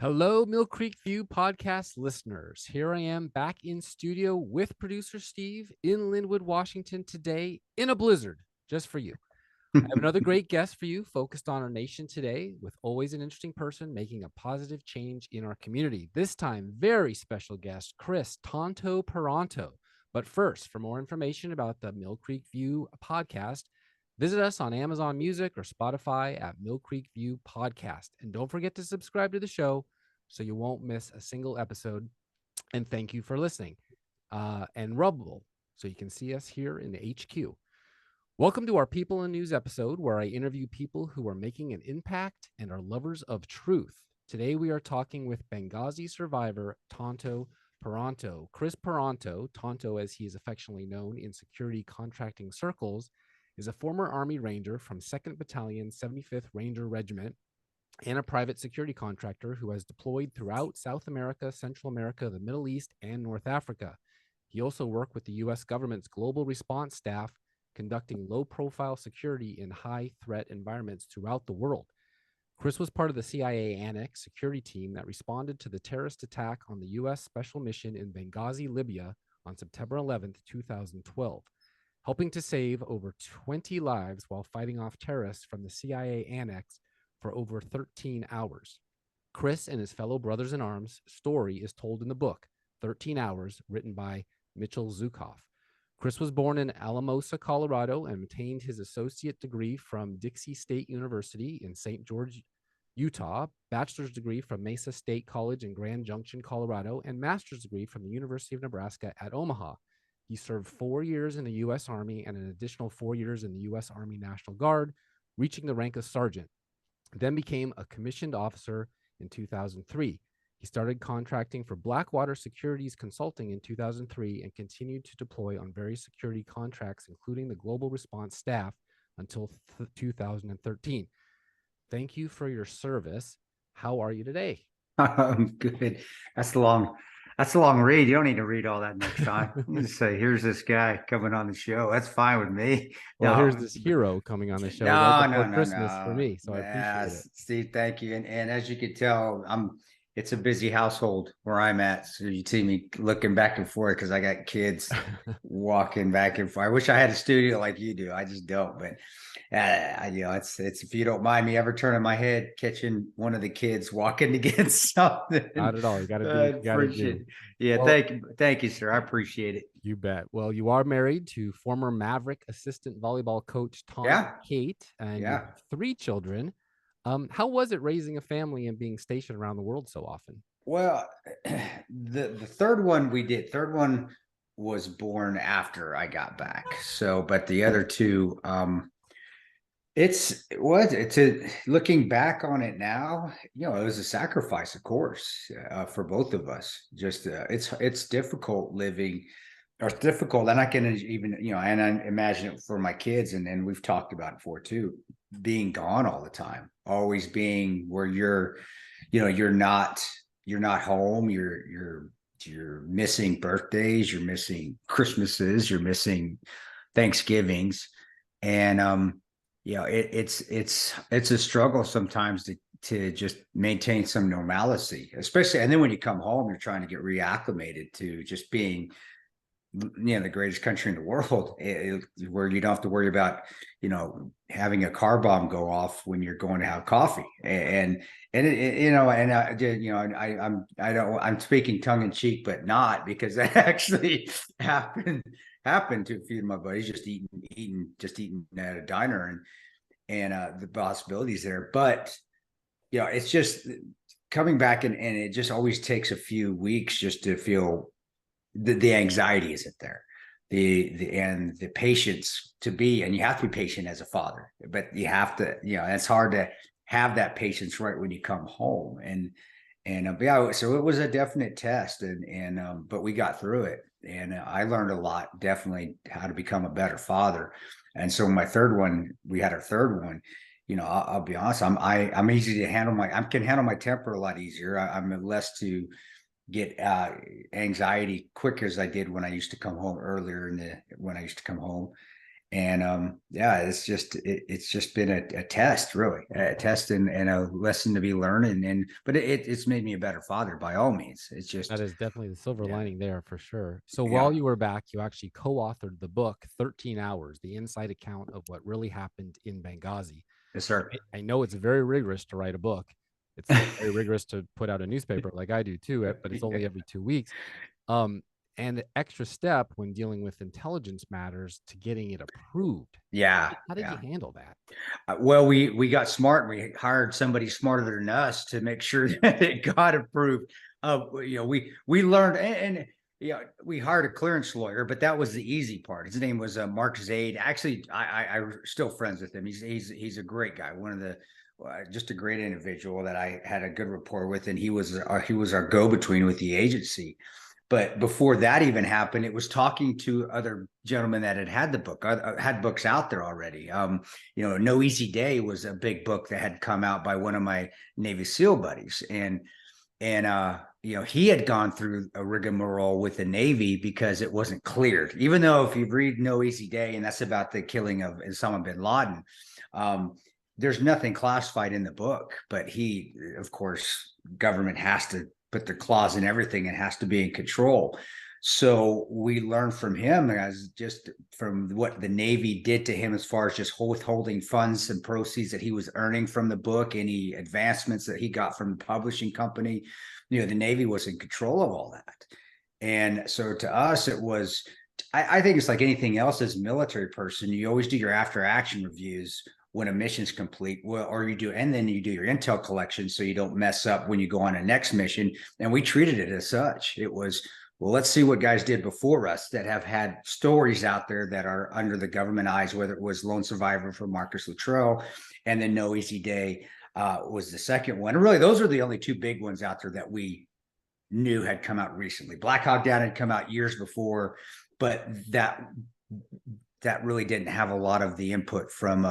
Hello, Mill Creek View podcast listeners. Here I am back in studio with producer Steve in Linwood, Washington today in a blizzard, just for you. I have another great guest for you focused on our nation today with always an interesting person making a positive change in our community. This time, very special guest, Kris Tanto Paronto. But first, for more information about the Mill Creek View podcast, visit us on Amazon Music or Spotify at Mill Creek View Podcast. And don't forget to subscribe to the show so you won't miss a single episode. And thank you for listening. And Rubbable, so you can see us here in the HQ. Welcome to our People in News episode, where I interview people who are making an impact and are lovers of truth. Today, we are talking with Benghazi survivor Tanto Paronto. Kris Paronto, Tanto as he is affectionately known in security contracting circles, is a former Army Ranger from 2nd Battalion, 75th Ranger Regiment, and a private security contractor who has deployed throughout South America, Central America, the Middle East, and North Africa. He also worked with the U.S. government's global response staff, conducting low-profile security in high-threat environments throughout the world. Kris was part of the CIA Annex security team that responded to the terrorist attack on the U.S. Special Mission in Benghazi, Libya on September 11, 2012, helping to save over 20 lives while fighting off terrorists from the CIA Annex for over 13 hours. Kris and his fellow brothers in arms' story is told in the book, 13 Hours, written by Mitchell Zukoff. Kris was born in Alamosa, Colorado, and obtained his associate degree from Dixie State University in St. George, Utah, bachelor's degree from Mesa State College in Grand Junction, Colorado, and master's degree from the University of Nebraska at Omaha. He served 4 years in the U.S. Army and an additional 4 years in the U.S. Army National Guard, reaching the rank of sergeant. Then became a commissioned officer in 2003. He started contracting for Blackwater Securities Consulting in 2003 and continued to deploy on various security contracts, including the Global Response Staff, until 2013. Thank you for your service. How are you today? I'm good. That's a long read. You don't need to read all that next time. You just say, here's this guy coming on the show. That's fine with me. Well, here's No, this hero coming on the show right no, before no, no, Christmas for no. me, so I appreciate it. Steve, thank you. And as you can tell, it's a busy household where I'm at. So you see me looking back and forth because I got kids walking back and forth. I wish I had a studio like you do. I just don't. But it's if you don't mind me ever turning my head, catching one of the kids walking to get something. Not at all. You got to do what you got to do. Yeah, Well, thank you, sir. I appreciate it. you bet. Well, you are married to former Maverick assistant volleyball coach Tom Yeah, Kate, and you yeah. have 3 children. How was it raising a family and being stationed around the world so often? Well, the third one was born after I got back. So, but the other two, it's looking back on it now, it was a sacrifice, of course, for both of us. Just it's difficult living, or it's difficult, and I can even and I imagine it for my kids, and we've talked about it before too, being gone all the time, always being where you're not home, you're missing birthdays, you're missing Christmases, you're missing Thanksgivings, and it's a struggle sometimes to just maintain some normalcy, especially, and then when you come home, you're trying to get reacclimated to just being the greatest country in the world, where you don't have to worry about having a car bomb go off when you're going to have coffee, I'm speaking tongue in cheek, but not, because that actually happened to a few of my buddies, just eating at a diner, and the possibilities there. But it's just coming back, and it just always takes a few weeks just to feel the anxiety isn't there, and the patience to be, and you have to be patient as a father, but you have to, it's hard to have that patience right when you come home, so it was a definite test, but we got through it, and I learned a lot, definitely, how to become a better father. And so we had our third one, I'll be honest, I'm easy to handle, I can handle my temper a lot easier. I'm less to get anxiety quicker as I did when I used to come home And yeah, it's just been a test, really, a test and a lesson to be learned. But it's made me a better father by all means. It's That just, is definitely the silver yeah, lining there for sure. So while yeah, you were back, you actually co-authored the book 13 Hours, the inside account of what really happened in Benghazi. yes, sir. I know it's very rigorous to write a book. It's very rigorous to put out a newspaper like I do too, but it's only every 2 weeks. Um, and the extra step when dealing with intelligence matters to getting it approved. Yeah, How did you yeah. handle that? Well, we got smart. We hired somebody smarter than us to make sure that it got approved. We learned, and we hired a clearance lawyer, but that was the easy part. His name was Mark Zaid. Actually, I'm still friends with him. He's a great guy. One of the just a great individual that I had a good rapport with, and he was our go between with the agency. But before that even happened, it was talking to other gentlemen that had the book, had books out there already. No Easy Day was a big book that had come out by one of my Navy SEAL buddies, and he had gone through a rigmarole with the Navy because it wasn't cleared. Even though if you read No Easy Day, and that's about the killing of Osama bin Laden, there's nothing classified in the book. But he, of course, government has to put their claws in everything and has to be in control. So we learned from him as just from what the Navy did to him as far as just withholding funds and proceeds that he was earning from the book, any advancements that he got from the publishing company. The Navy was in control of all that. And so to us, it was, I think it's like anything else as a military person, you always do your after action reviews when a mission's complete, and then you do your intel collection so you don't mess up when you go on a next mission. And we treated it as such. It was, well, let's see what guys did before us that have had stories out there that are under the government eyes, whether it was Lone Survivor for Marcus Luttrell, and then No Easy Day was the second one. And really, those are the only two big ones out there that we knew had come out recently. Black Hawk Down had come out years before, but that really didn't have a lot of the input from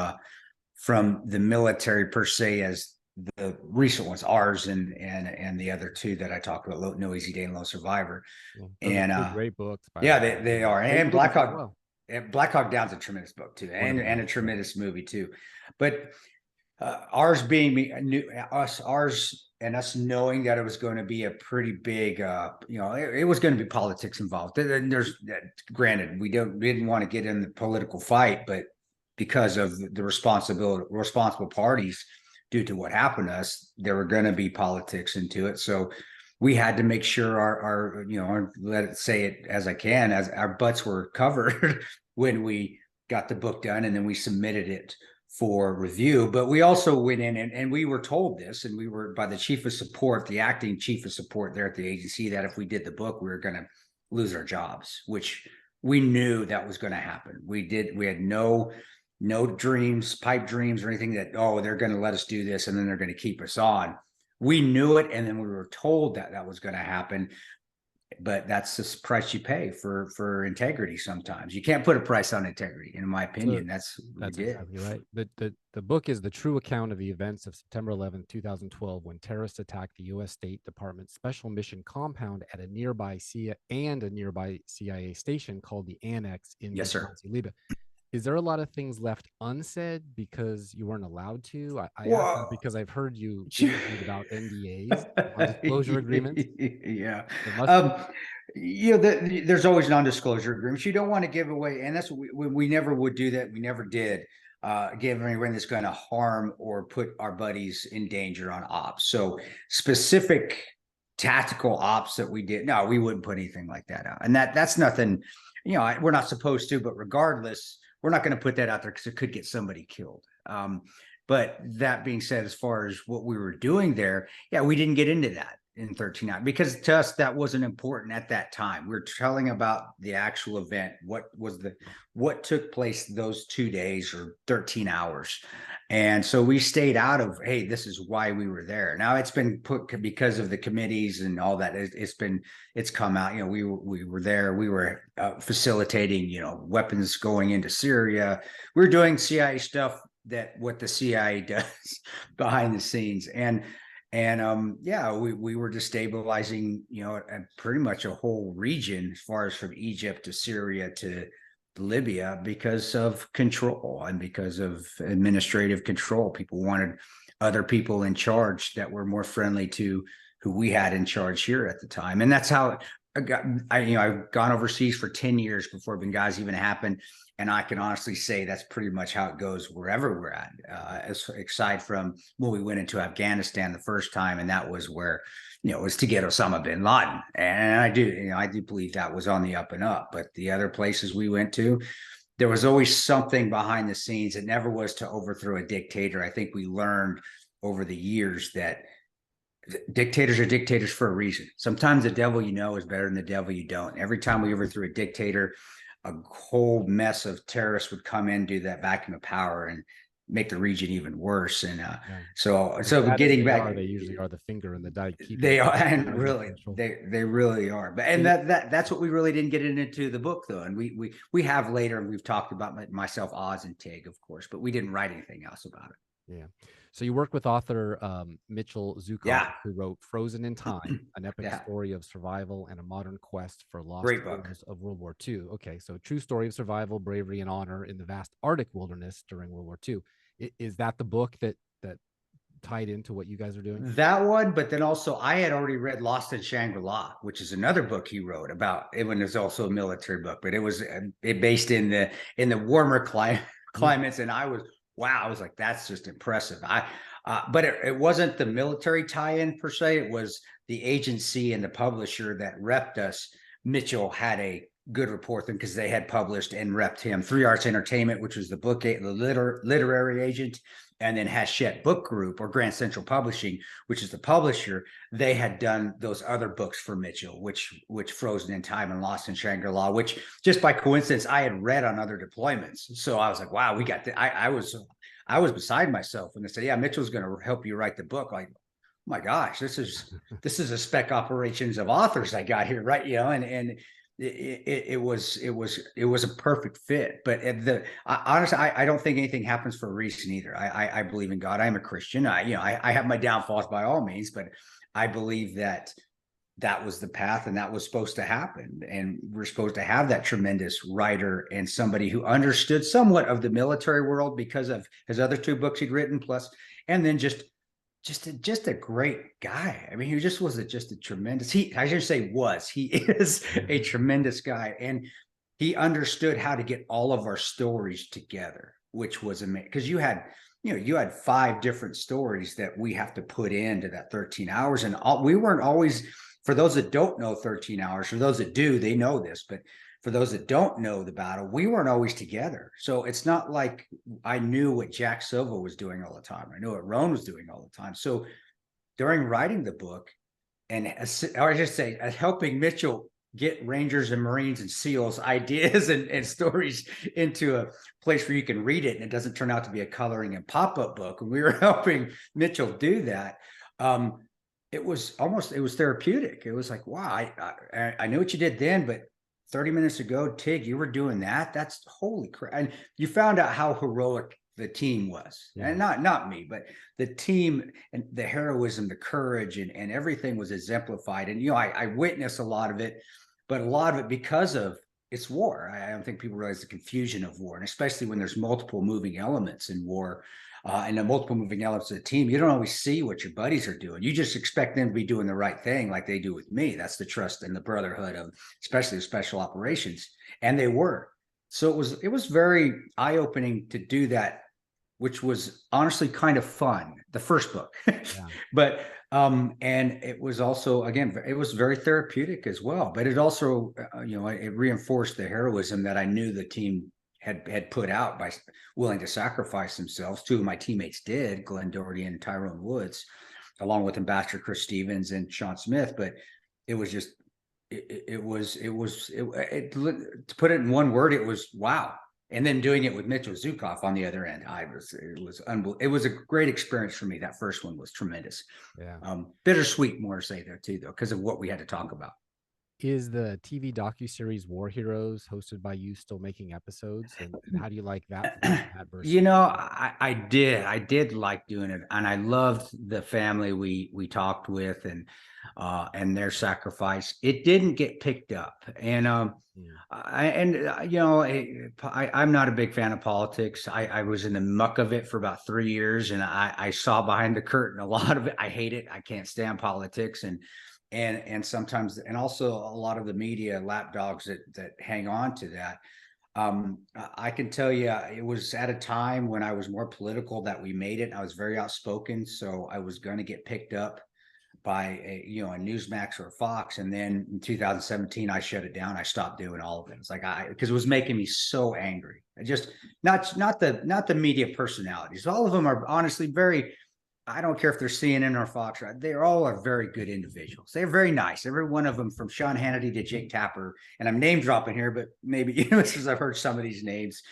the military per se as the recent ones, ours and the other two that I talked about, No Easy Day and Lone Survivor. Yeah, those are And two great books, by the yeah, way. they are. Great And movies as well. Black Hawk Down's a tremendous book too, and Wonderful. a tremendous movie too. But ours being ours and us knowing that it was going to be a pretty big, it was going to be politics involved. There's granted, we didn't want to get in the political fight, but because of the responsible parties due to what happened to us, there were going to be politics into it. So we had to make sure let it say it as I can, as our butts were covered when we got the book done, and then we submitted it for review. But we also went in and we were told this, and we were by the chief of support, the acting chief of support there at the agency, that if we did the book, we were going to lose our jobs, which we knew that was going to happen. We had no dreams, pipe dreams or anything that, they're going to let us do this and then they're going to keep us on. We knew it, and then we were told that was going to happen. But that's the price you pay for integrity. Sometimes you can't put a price on integrity, in my opinion. That's exactly right. The book is the true account of the events of September 11th, 2012, when terrorists attacked the U.S. State Department Special Mission Compound at a nearby CIA station called the Annex in Yes, sir. Benghazi, Libya. Is there a lot of things left unsaid because you weren't allowed to? I ask that Well, because I've heard you interviewed about NDAs, non-disclosure agreements. yeah. There must Um, there's always non-disclosure agreements. You don't want to give away, and that's we never would do that. We never did give anyone that's going to harm or put our buddies in danger on ops. So specific tactical ops that we did, no, we wouldn't put anything like that out. And that's nothing, we're not supposed to, but regardless, we're not going to put that out there because it could get somebody killed. But that being said, as far as what we were doing there, yeah, we didn't get into that in 13 because to us that wasn't important at that time. We were telling about the actual event, what took place those 2 days or 13 hours. And so we stayed out of, hey, this is why we were there. Now it's been put because of the committees and all that. It's come out, we were there. We were facilitating, weapons going into Syria. We were doing CIA stuff, that what the CIA does behind the scenes. And we were destabilizing, pretty much a whole region, as far as from Egypt to Syria to Libya because of control and because of administrative control. People wanted other people in charge that were more friendly to who we had in charge here at the time. And that's how I've gone overseas for 10 years before Benghazi even happened. And I can honestly say that's pretty much how it goes wherever we're at, aside from when we went into Afghanistan the first time. And that was where, it was to get Osama bin Laden. And I do believe that was on the up and up. But the other places we went to, there was always something behind the scenes. It never was to overthrow a dictator. I think we learned over the years that dictators are dictators for a reason. Sometimes the devil you know is better than the devil you don't. Every time we overthrew a dictator, a whole mess of terrorists would come in, do that vacuum of power, and make the region even worse. And so getting back, they usually are the finger in the dike. They are, and really, they really are. But and that's what we really didn't get into the book, though. And we have later, and we've talked about myself, Oz, and Tig, of course, but we didn't write anything else about it. Yeah. So you work with author Mitchell Zuckoff, who wrote Frozen in Time, an epic story of survival and a modern quest for lost heroes of World War II. Okay, so true story of survival, bravery, and honor in the vast Arctic wilderness during World War II. Is that the book that tied into what you guys are doing? That one, but then also I had already read Lost in Shangri-La, which is another book he wrote about. It was also a military book, but it was based in the warmer climates, and I was like, that's just impressive. But it wasn't the military tie-in per se. It was the agency and the publisher that repped us. Mitchell had a good report them because they had published and repped him. 3 Arts Entertainment, which was the literary agent, and then Hachette Book Group or Grand Central Publishing, which is the publisher. They had done those other books for Mitchell, which Frozen in Time and Lost in Shangri-La, which just by coincidence I had read on other deployments. So I was like, wow, we got I was beside myself when they said, yeah, Mitchell's going to help you write the book. Like, oh my gosh, this is a spec operations of authors I got here, right? And it was a perfect fit. But honestly, I don't think anything happens for a reason either. I believe in God. I'm a Christian. I have my downfalls by all means, but I believe that was the path and that was supposed to happen. And we're supposed to have that tremendous writer and somebody who understood somewhat of the military world because of his other 2 books he'd written, plus, and then just a great guy. I mean, he just was just a tremendous, he is a tremendous guy. And he understood how to get all of our stories together, which was amazing. Because you had 5 different stories that we have to put into that 13 hours. And we weren't always, for those that don't know 13 hours, for those that do, they know this, but for those that don't know the battle, we weren't always together. So it's not like I knew what Jack Silva was doing all the time. I knew what Roan was doing all the time. So during writing the book, and or I just say helping Mitchell get Rangers and Marines and SEALs ideas and stories into a place where you can read it and it doesn't turn out to be a coloring and pop-up book. And we were helping Mitchell do that. It was therapeutic. It was like, wow, I knew what you did then, but 30 minutes ago, Tig, you were doing that. That's holy crap. And you found out how heroic the team was. And not me, but the team and the heroism, the courage, and everything was exemplified. And, I witnessed a lot of it, but a lot of it because of it's war. I don't think people realize the confusion of war, and especially when there's multiple moving elements in war. And the multiple moving elements of the team, you don't always see what your buddies are doing. You just expect them to be doing the right thing like they do with me. That's the trust and the brotherhood of especially the special operations. And they were. So it was very eye-opening to do that, which was honestly kind of fun, the first book. But and it was also, again, it was very therapeutic as well. But it also, it reinforced the heroism that I knew the team had put out by willing to sacrifice themselves. 2 of my teammates did, Glenn Doherty and Tyrone Woods, along with Ambassador Chris Stevens and Sean Smith. But it was just, to put it in one word, it was wow. And then doing it with Mitchell Zuckoff on the other end, it was a great experience for me. That first one was tremendous. Bittersweet, more to say there too, though, because of what we had to talk about. Is the TV docuseries War Heroes hosted by you still making episodes? And how do you like that format versus? I did like doing it, and I loved the family we talked with, and their sacrifice. It didn't get picked up, and Mm. I'm not a big fan of politics. I was in the muck of it for about 3 years, and I saw behind the curtain a lot of it. I hate it. I can't stand politics, and sometimes, and also a lot of the media lapdogs that hang on to that. I can tell you, it was at a time when I was more political that we made it. I was very outspoken, so I was going to get picked up by a Newsmax or a Fox. And then in 2017, I shut it down. I stopped doing all of it. It's like because it was making me so angry. I just not the media personalities. All of them are honestly very. I don't care if they're CNN or Fox. They all are very good individuals. They're very nice. Every one of them, from Sean Hannity to Jake Tapper, and I'm name dropping here, but maybe since I've heard some of these names,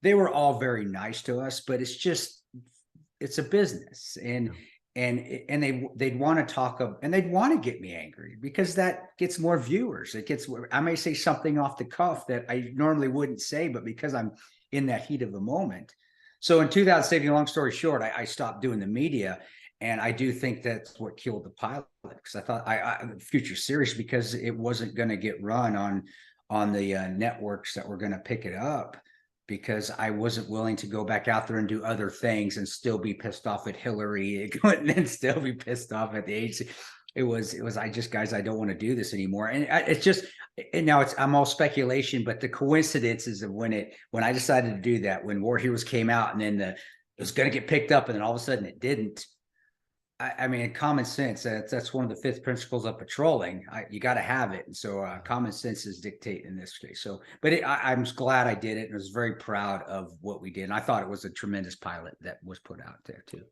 they were all very nice to us. But it's a business, and they'd want to talk and they'd want to get me angry because that gets more viewers. I may say something off the cuff that I normally wouldn't say, but because I'm in that heat of the moment. So in 2017, long story short, I stopped doing the media, and I do think that's what killed the pilot, because I thought future series, because it wasn't going to get run on the networks that were going to pick it up, because I wasn't willing to go back out there and do other things and still be pissed off at Hillary and then still be pissed off at the agency. It was, guys, I don't want to do this anymore. And it's just, and now I'm all speculation, but the coincidences of when I decided to do that, when War Heroes came out, and then it was going to get picked up, and then all of a sudden it didn't. I mean, common sense, that's one of the 5th principles of patrolling. You got to have it. And so common sense is dictate in this case. So, but I'm glad I did it, and I was very proud of what we did. And I thought it was a tremendous pilot that was put out there too.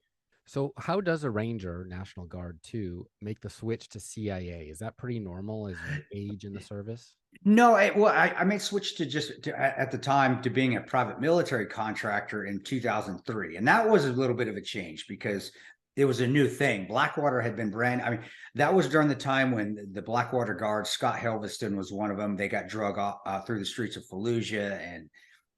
So how does a Ranger, National Guard 2, make the switch to CIA? Is that pretty normal as you age in the service? No, I made switch at the time to being a private military contractor in 2003. And that was a little bit of a change because it was a new thing. Blackwater had been that was during the time when the Blackwater Guards, Scott Helveston was one of them. They got drug through the streets of Fallujah,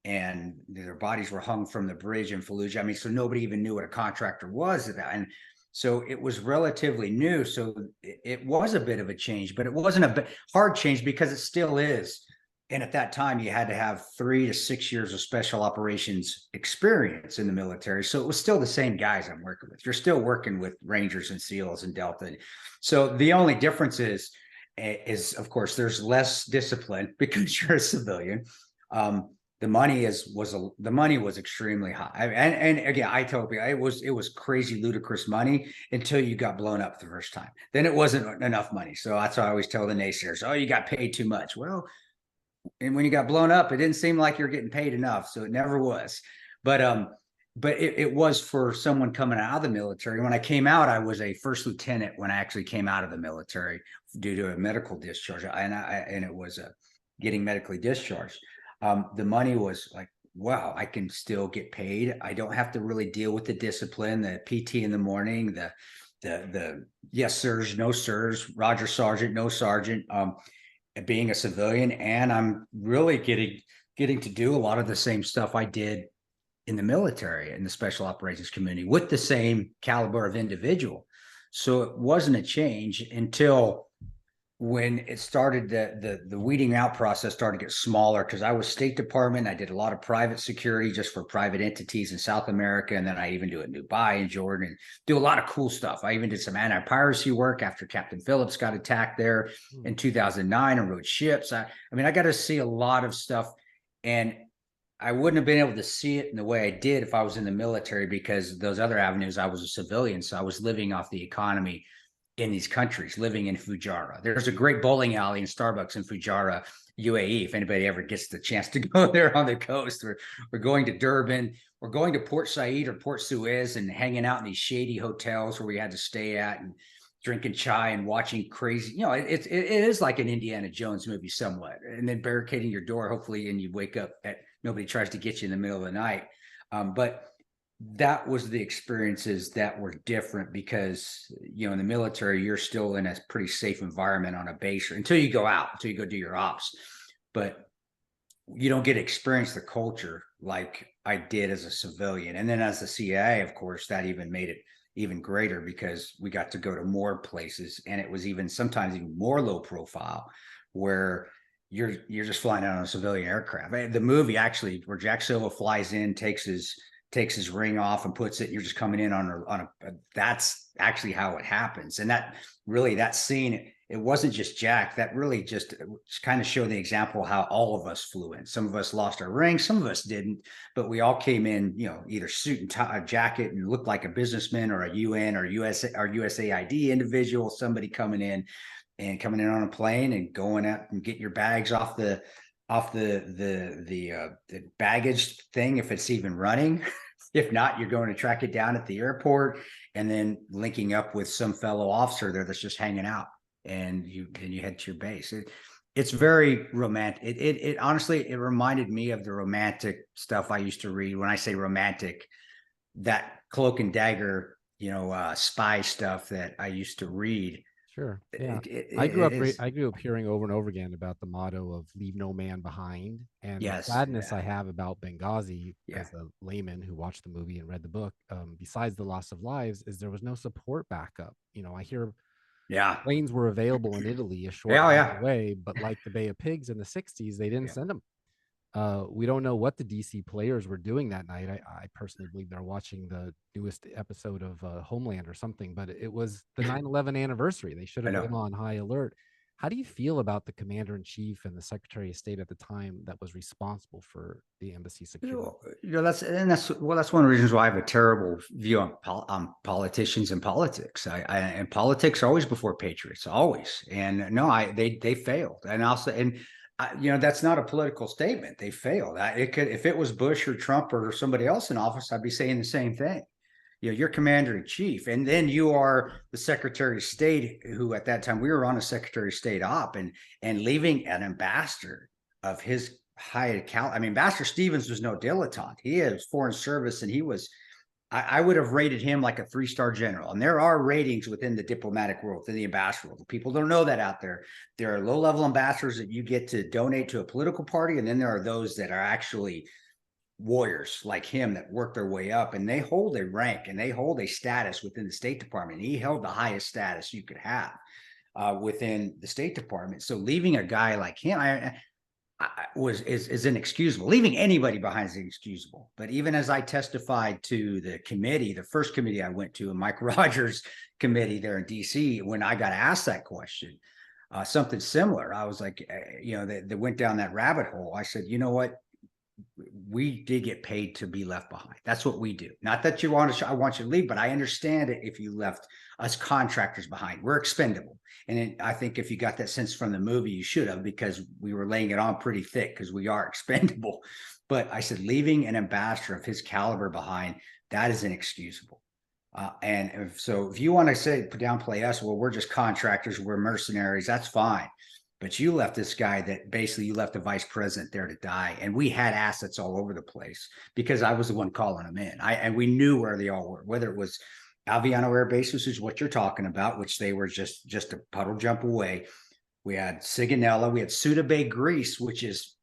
and their bodies were hung from the bridge in Fallujah. I mean, so nobody even knew what a contractor was. And so it was relatively new. So it was a bit of a change, but it wasn't a hard change because it still is. And at that time, you had to have 3 to 6 years of special operations experience in the military. So it was still the same guys I'm working with. You're still working with Rangers and SEALs and Delta. So the only difference is of course, there's less discipline because you're a civilian. The money was extremely high. And again, I told you, it was crazy, ludicrous money until you got blown up the first time. Then it wasn't enough money. So that's why I always tell the naysayers, oh, you got paid too much. Well, and when you got blown up, it didn't seem like you're getting paid enough. So it never was. But it was for someone coming out of the military. When I came out, I was a first lieutenant when I actually came out of the military due to a medical discharge. And it was getting medically discharged. The money was like, wow, I can still get paid. I don't have to really deal with the discipline, the PT in the morning, the yes sirs, no sirs, Roger Sergeant, no sergeant, being a civilian. And I'm really getting to do a lot of the same stuff I did in the military, in the special operations community, with the same caliber of individual. So it wasn't a change until when it started, the weeding out process started to get smaller, because I was State Department. I did a lot of private security just for private entities in South America. And then I even do it in Dubai and Jordan, and do a lot of cool stuff. I even did some anti-piracy work after Captain Phillips got attacked there in 2009 and rode ships. I mean, I got to see a lot of stuff, and I wouldn't have been able to see it in the way I did if I was in the military, because those other avenues, I was a civilian. So I was living off the economy in these countries, living in Fujairah. There's a great bowling alley and Starbucks in Fujairah, UAE. If anybody ever gets the chance to go there on the coast, we're going to Durban, we're going to Port Said or Port Suez and hanging out in these shady hotels where we had to stay at, and drinking chai and watching crazy, it is like an Indiana Jones movie somewhat. And then barricading your door, hopefully, and you wake up at, nobody tries to get you in the middle of the night. But that was the experiences that were different because, in the military, you're still in a pretty safe environment on a base until you go out, until you go do your ops. But you don't get to experience the culture like I did as a civilian. And then as a CIA, of course, that even made it even greater because we got to go to more places, and it was even sometimes even more low profile, where you're just flying out on a civilian aircraft. The movie actually, where Jack Silva flies in, takes his ring off and puts it, and you're just coming in on a that's actually how it happens. And that scene, it wasn't just Jack. That really just kind of showed the example of how all of us flew in. Some of us lost our rings, some of us didn't, but we all came in, either suit and tie, a jacket, and looked like a businessman or a UN or USAID individual, somebody coming in on a plane and going out and get your bags off the baggage thing, if it's even running. If not, you're going to track it down at the airport and then linking up with some fellow officer there that's just hanging out, and you head to your base. It's very romantic. It honestly, it reminded me of the romantic stuff I used to read. When I say romantic, that Cloak and Dagger, spy stuff that I used to read. Sure. Yeah. I grew up hearing over and over again about the motto of "Leave no man behind," and the Yes. sadness I have about Benghazi Yeah. as a layman who watched the movie and read the book, besides the loss of lives, is there was no support backup. I hear Yeah. planes were available in Italy a short Yeah. way Yeah. away, but like the Bay of Pigs in the '60s, they didn't Yeah. send them. We don't know what the DC players were doing that night. I personally believe they're watching the newest episode of Homeland or something, but it was the 9/11 anniversary. They should I have know. been on high alert. How do you feel about the commander in chief and the secretary of state at the time that was responsible for the embassy security? That's one of the reasons why I have a terrible view on politicians and politics. And politics are always before patriots, always. And no, they failed. And also, that's not a political statement. They failed. It could, if it was Bush or Trump or somebody else in office, I'd be saying the same thing. You're commander in chief, and then you are the secretary of state, who at that time we were on a secretary of state op, and leaving an ambassador of his high account. I mean, Ambassador Stevens was no dilettante. He is foreign service, and he was. I would have rated him like a 3-star general. And there are ratings within the diplomatic world, within the ambassador world. People don't know that out there. There are low-level ambassadors that you get to donate to a political party, and then there are those that are actually warriors like him that work their way up, and they hold a rank and they hold a status within the State Department. He held the highest status you could have within the State Department. So leaving a guy like him is inexcusable. Leaving anybody behind is inexcusable. But even as I testified to the committee, the first committee I went to, Mike Rogers' committee there in DC, when I got asked that question, something similar, I was like, they went down that rabbit hole. I said, you know what? We did get paid to be left behind. That's what we do. Not that I want you to leave, but I understand it if you left us contractors behind. We're expendable. And I think if you got that sense from the movie, you should have, because we were laying it on pretty thick because we are expendable. But I said, leaving an ambassador of his caliber behind, that is inexcusable. And so if you want to downplay us, well, we're just contractors, we're mercenaries, that's fine. But you left this guy that basically you left the vice president there to die. And we had assets all over the place because I was the one calling them in. And we knew where they all were, whether it was Alviano Air Base, which is what you're talking about, which they were just a puddle jump away. We had Sigonella, we had Suda Bay, Greece, which is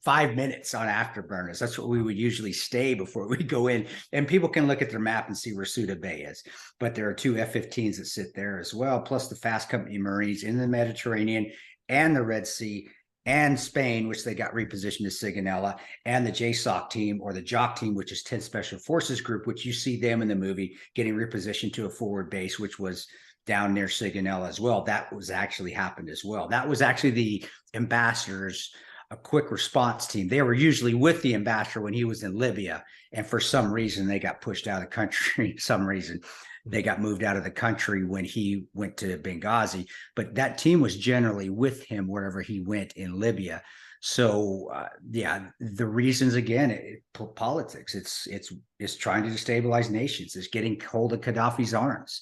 5 minutes on afterburners. That's what we would usually stay before we go in. And people can look at their map and see where Suda Bay is. But there are 2 F-15s that sit there as well, plus the Fast Company Marines in the Mediterranean and the Red Sea and Spain, which they got repositioned to Sigonella, and the JSOC team, or the JOC team, which is 10th Special Forces Group, which you see them in the movie getting repositioned to a forward base, which was down near Sigonella as well. That was actually happened as well. That was actually the ambassadors, a quick response team. They were usually with the ambassador when he was in Libya, and for some reason they got pushed out of the country. Some reason they got moved out of the country when he went to Benghazi, but that team was generally with him wherever he went in Libya. So the reasons, again, politics. It's trying to destabilize nations. It's getting hold of Gaddafi's arms,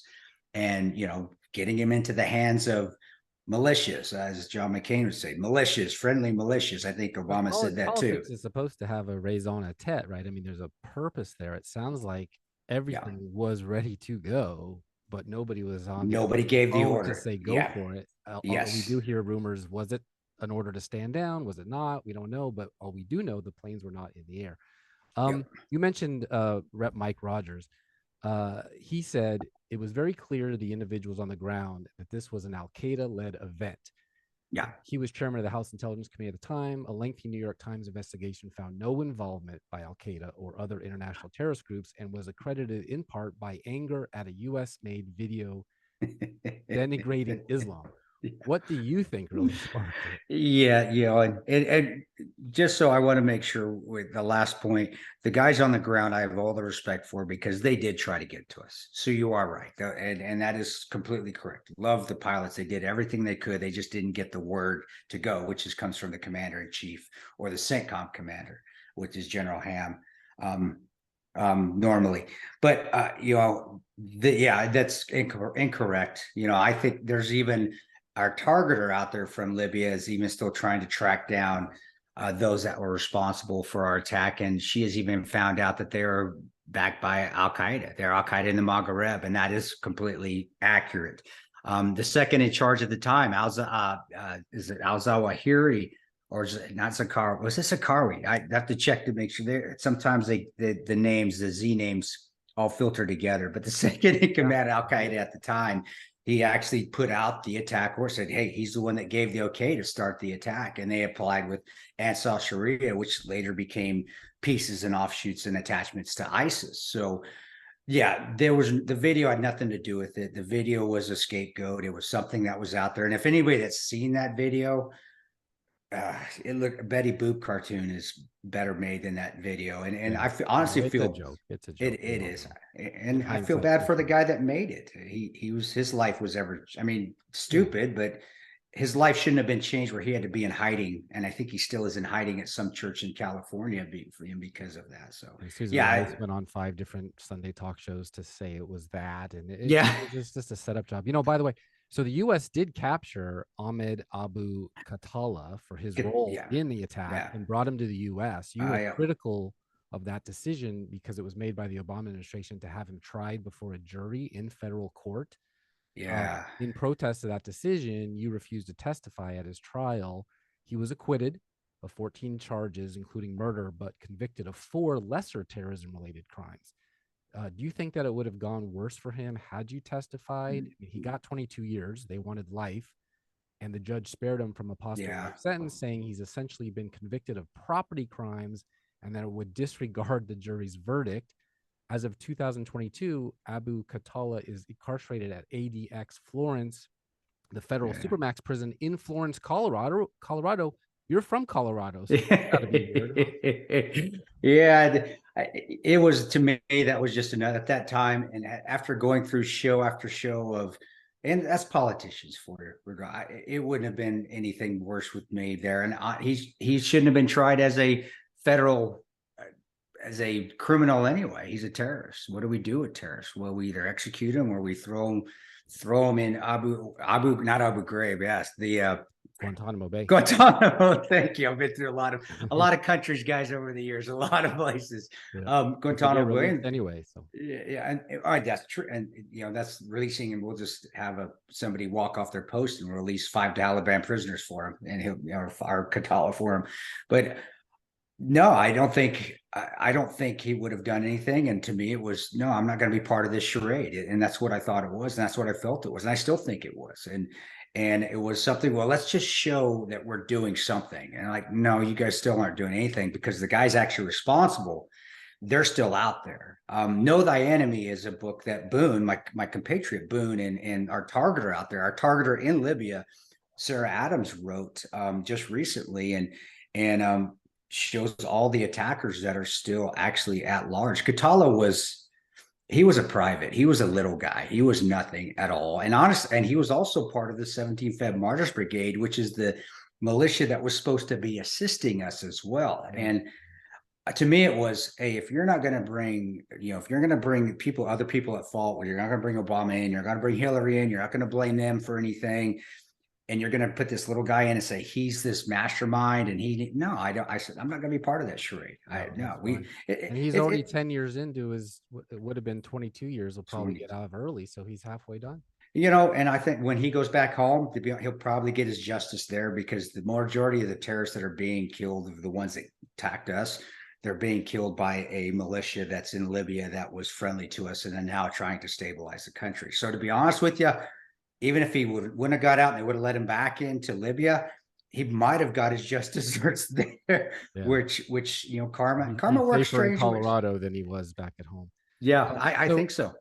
and getting him into the hands of militias, as John McCain would say, militias, friendly militias. I think But Obama said that too. politics is supposed to have a raison d'etre, right? I mean, there's a purpose there. It sounds like Yeah. everything was ready to go, but nobody was on the Nobody gave the phone to order. say go Yeah. for it. Although we Yes. do hear rumors, was it an order to stand down? Was it not? We don't know, but all we do know, the planes were not in the air. Yep. You mentioned Rep Mike Rogers. He said it was very clear to the individuals on the ground that this was an Al Qaeda led event. Yeah. He was chairman of the House Intelligence Committee at the time. A lengthy New York Times investigation found no involvement by Al Qaeda or other international terrorist groups and was accredited in part by anger at a US made video denigrating Islam. What do you think really sparked it? Yeah, and just so I want to make sure with the last point, the guys on the ground, I have all the respect for because they did try to get to us. So you are right, and that is completely correct. Love the pilots; they did everything they could. They just didn't get the word to go, which comes from the commander in chief or the CENTCOM commander, which is General Ham. Normally, but that's incorrect. I think there's even our targeter out there from Libya is even still trying to track down those that were responsible for our attack. And she has even found out that they are backed by Al Qaeda. They're Al Qaeda in the Maghreb, and that is completely accurate. The second in charge at the time, is it Al Zawahiri or is it not Zakar? Was it Zakawi? I have to check to make sure. Sometimes the names, the Z names, all filter together. But the second in command Al Qaeda at the time, he actually put out the attack or said, hey, he's the one that gave the okay to start the attack. And they applied with Ansar Sharia, which later became pieces and offshoots and attachments to ISIS. So, yeah, the video had nothing to do with it. The video was a scapegoat. It was something that was out there. And if anybody that's seen that video, Betty Boop cartoon is better made than that video. And I honestly it's feel a joke. It's a joke. it is. And I feel bad for the guy that made it. His life was stupid, but his life shouldn't have been changed where he had to be in hiding. And I think he still is in hiding at some church in California because of that. So Susan Rice went on 5 different Sunday talk shows to say it was that. And it was just a setup job. By the way, so the U.S. did capture Ahmed Abu Khattala for his role in the attack and brought him to the U.S. You were critical of that decision because it was made by the Obama administration to have him tried before a jury in federal court. Yeah. In protest of that decision, you refused to testify at his trial. He was acquitted of 14 charges, including murder, but convicted of 4 lesser terrorism-related crimes. Do you think that it would have gone worse for him had you testified? I mean, he got 22 years. They wanted life. And the judge spared him from a possible life sentence, saying he's essentially been convicted of property crimes and that it would disregard the jury's verdict. As of 2022, Abu Khattala is incarcerated at ADX Florence, the federal supermax prison in Florence, Colorado. You're from Colorado, so gotta be weird, huh? Yeah, it was, to me, that was just another at that time. And after going through show after show of, and that's politicians for you. It wouldn't have been anything worse with me there. And he shouldn't have been tried as a criminal anyway. He's a terrorist. What do we do with terrorists? Well, we either execute him or we throw him in not Abu Ghraib. Yes, the Guantanamo Bay. Guantanamo. Thank you. I've been through a lot of countries, guys, over the years, a lot of places. Guantanamo Bay. Anyway, so and all right, that's true. And that's releasing, and we'll just have somebody walk off their post and release 5 Taliban prisoners for him, and he'll or Khattala for him. But no, I don't think he would have done anything. And to me, it was, no, I'm not going to be part of this charade. And that's what I thought it was. And that's what I felt it was. And I still think it was. And it was something, well, let's just show that we're doing something. And no, you guys still aren't doing anything because the guys actually responsible, they're still out there. Know Thy Enemy is a book that Boone, my compatriot Boone, and our targeter out there, our targeter in Libya, Sarah Adams, wrote just recently, and shows all the attackers that are still actually at large. Khattala was a private. He was a little guy. He was nothing at all. And he was also part of the 17th Feb Martyrs Brigade, which is the militia that was supposed to be assisting us as well. And to me, it was, hey, if you're not going to bring, if you're going to bring other people at fault, you're not going to bring Obama in, you're going to bring Hillary in, you're not going to blame them for anything. and you're going to put this little guy in and say he's this mastermind, and no, I don't. I said I'm not going to be part of that charade. No, and he's already 10 years into his. It would have been 22 years. He'll probably 20, get out of early, so he's halfway done. and I think when he goes back home, he'll probably get his justice there, because the majority of the terrorists that are being killed, the ones that attacked us, they're being killed by a militia that's in Libya that was friendly to us, and then now trying to stabilize the country. So to be honest with you, even if he wouldn't have got out and they would have let him back into Libya, he might have got his just desserts there. Yeah. Which karma works strange in Colorado than he was back at home. Yeah, I think so.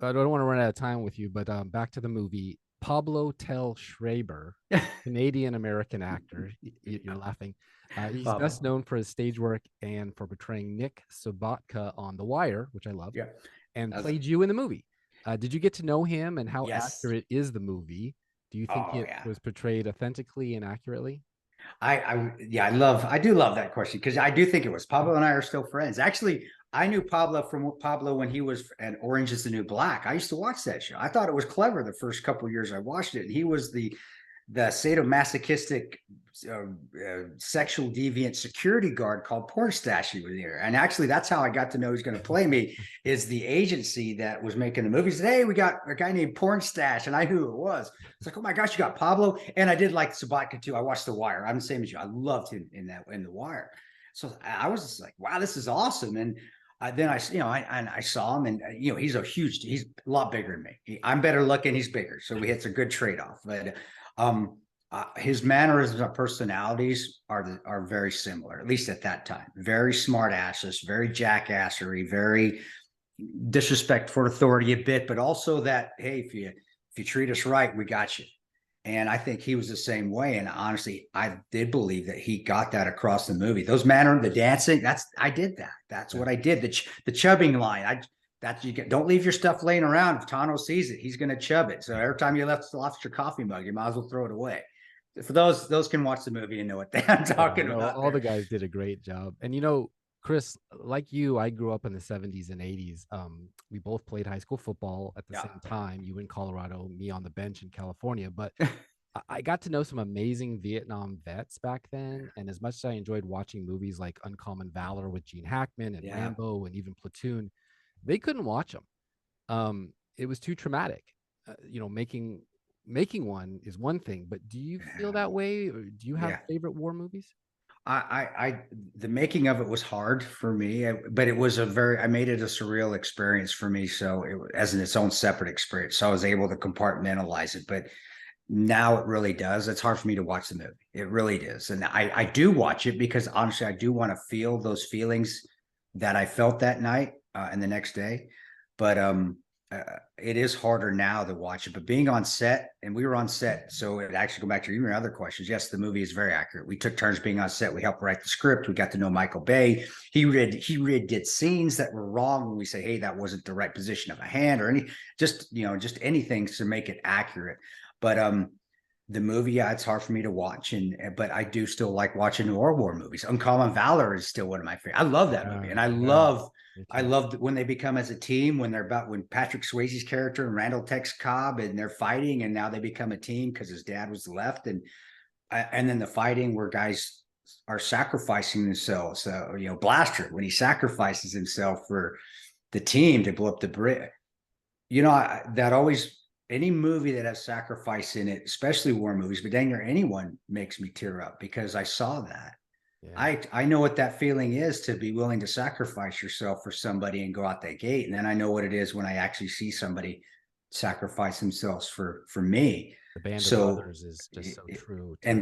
I don't want to run out of time with you, but back to the movie. Pablo Tel Schreiber, Canadian American actor. You're laughing. He's best known for his stage work and for portraying Nick Sobotka on The Wire, which I love. Yeah, and played you in the movie. Did you get to know him, and how accurate is the movie? Do you think it was portrayed authentically and accurately? I do love that question, because I do think it was. Pablo and I are still friends. Actually, I knew Pablo when he was at Orange is the New Black. I used to watch that show. I thought it was clever the first couple of years I watched it. And he was the sadomasochistic sexual deviant security guard called Porn Stash. He was there. And actually, that's how I got to know he's going to play me, is the agency that was making the movie said, hey, we got a guy named Porn Stash. And I knew who it was. It's like, oh my gosh, you got Pablo. And I did like Sobotka too. I watched The Wire. I'm the same as you. I loved him in The Wire. So I was just like, wow, this is awesome. And then I saw him, and he's a lot bigger than me. I'm better looking, he's bigger, so it's a good trade off. But his mannerisms and personalities are very similar, at least at that time. Very smart asses, very jackassery, very disrespect for authority a bit, but also that, hey, if you treat us right, we got you. And I think he was the same way. And honestly, I did believe that he got that across the movie. Those the dancing, I did that. That's what I did. The chubbing line, don't leave your stuff laying around. If Tanto sees it, he's going to chub it. So every time you left your coffee mug, you might as well throw it away. For those can watch the movie and know what I'm talking about. All the guys did a great job. And Kris, like you, I grew up in the 70s and 80s. We both played high school football at the same time. You in Colorado, me on the bench in California. But I got to know some amazing Vietnam vets back then. And as much as I enjoyed watching movies like Uncommon Valor with Gene Hackman and Rambo and even Platoon, they couldn't watch them. It was too traumatic. Making one is one thing, but do you feel that way? Or do you have favorite war movies? The making of it was hard for me, but it was I made it a surreal experience for me. So it as in its own separate experience. So I was able to compartmentalize it, but now it really does. It's hard for me to watch the movie. It really is. And I do watch it because honestly, I do want to feel those feelings that I felt that night and the next day. But it is harder now to watch it, but being on set, and we were on set, so it actually go back to your other questions. Yes, the movie is very accurate. We took turns being on set. We helped write the script. We got to know Michael Bay. He did scenes that were wrong when we say, hey, that wasn't the right position of a hand or just anything to make it accurate. But the movie, it's hard for me to watch, but I do still like watching war movies. Uncommon Valor is still one of my favorite. I love that movie, and I love when they become as a team, when Patrick Swayze's character and Randall Tex Cobb, and they're fighting, and now they become a team because his dad was left, and then the fighting where guys are sacrificing themselves. So Blaster, when he sacrifices himself for the team to blow up the bridge, that always. Any movie that has sacrifice in it, especially war movies, but dang near anyone, makes me tear up because I saw that. Yeah. I know what that feeling is, to be willing to sacrifice yourself for somebody and go out that gate. And then I know what it is when I actually see somebody sacrifice themselves for me. The Band of Brothers is just so true. And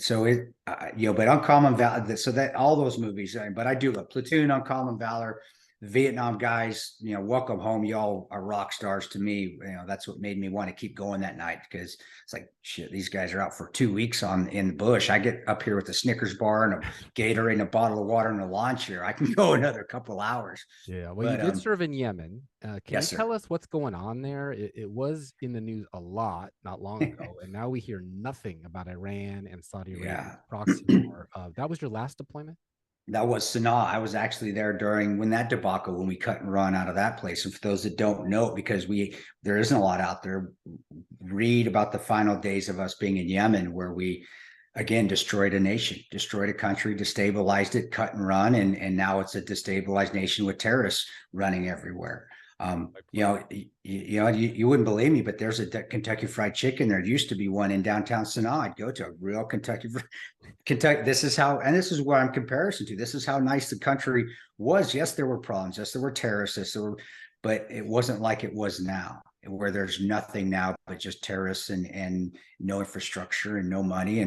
So but Uncommon Valor. So that all those movies, but I do love Platoon, Uncommon Valor. The Vietnam guys, welcome home. Y'all are rock stars to me. That's what made me want to keep going that night, because it's like, shit, these guys are out for 2 weeks in the bush. I get up here with a Snickers bar and a Gatorade and a bottle of water and a lawn chair. I can go another couple hours. Yeah. Well, you did serve in Yemen. Can you tell us what's going on there? It was in the news a lot not long ago, and now we hear nothing about Iran and Saudi Arabia proxy war. That was your last deployment? That was Sanaa. I was actually there during when that debacle, when we cut and run out of that place. And for those that don't know, because there isn't a lot out there, read about the final days of us being in Yemen, where we again destroyed a nation, destroyed a country, destabilized it, cut and run, and now it's a destabilized nation with terrorists running everywhere. You wouldn't believe me, but there's a Kentucky Fried Chicken. There used to be one in downtown Sanaa. I'd go to a real Kentucky. This is how, and this is what I'm comparison to. This is how nice the country was. Yes, there were problems. Yes, there were terrorists. Yes, but it wasn't like it was now, where there's nothing now but just terrorists and no infrastructure and no money,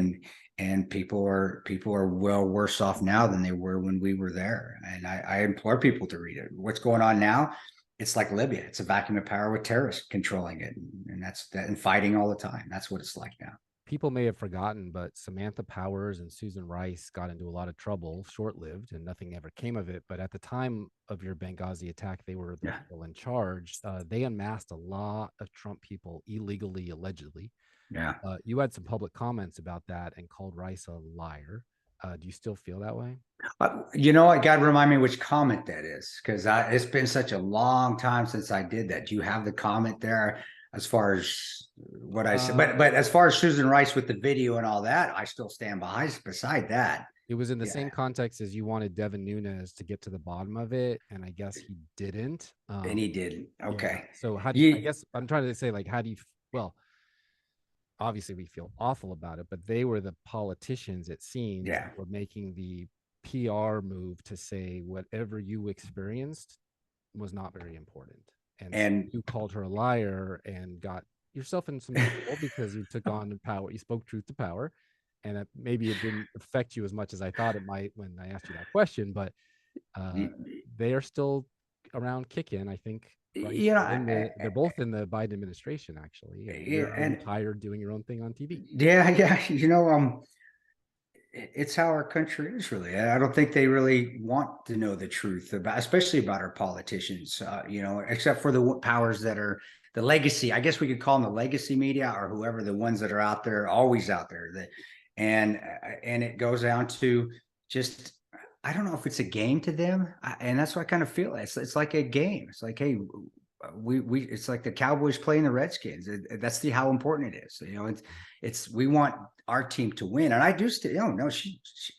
and people are well worse off now than they were when we were there. And I implore people to read it. What's going on now? It's like Libya. It's a vacuum of power with terrorists controlling it, and that's that, and fighting all the time. That's what it's like now. People may have forgotten, but Samantha Powers and Susan Rice got into a lot of trouble, short-lived, and nothing ever came of it. But at the time of your Benghazi attack, they were the people in charge. They unmasked a lot of Trump people illegally, allegedly. Yeah. You had some public comments about that and called Rice a liar. Do you still feel that way? I got to remind me which comment that is, because it's been such a long time since I did that. Do you have the comment there as far as what I said? But as far as Susan Rice with the video and all that, I still stand beside that. It was in the same context as you wanted Devin Nunes to get to the bottom of it, and I guess he didn't. And he didn't. Okay. Yeah. So how do you? I guess I'm trying to say, like, how do you? Well, obviously we feel awful about it, but they were the politicians, it seems, that were making the PR move to say whatever you experienced was not very important. And you called her a liar and got yourself in some trouble because you took on power. You spoke truth to power. And maybe it didn't affect you as much as I thought it might when I asked you that question, but they are still around kicking, I think. Right? They're both in the Biden administration, actually. And you're retired doing your own thing on TV. Yeah. It's how our country is, really. I don't think they really want to know the truth especially about our politicians, except for the powers that are the legacy. I guess we could call them the legacy media, or whoever, the ones that are out there, always out there. And it goes down to just, I don't know if it's a game to them, and that's what I kind of feel. It's like a game. It's like, hey, it's like the Cowboys playing the Redskins. That's how important it is. It's we want our team to win, and I do still. No,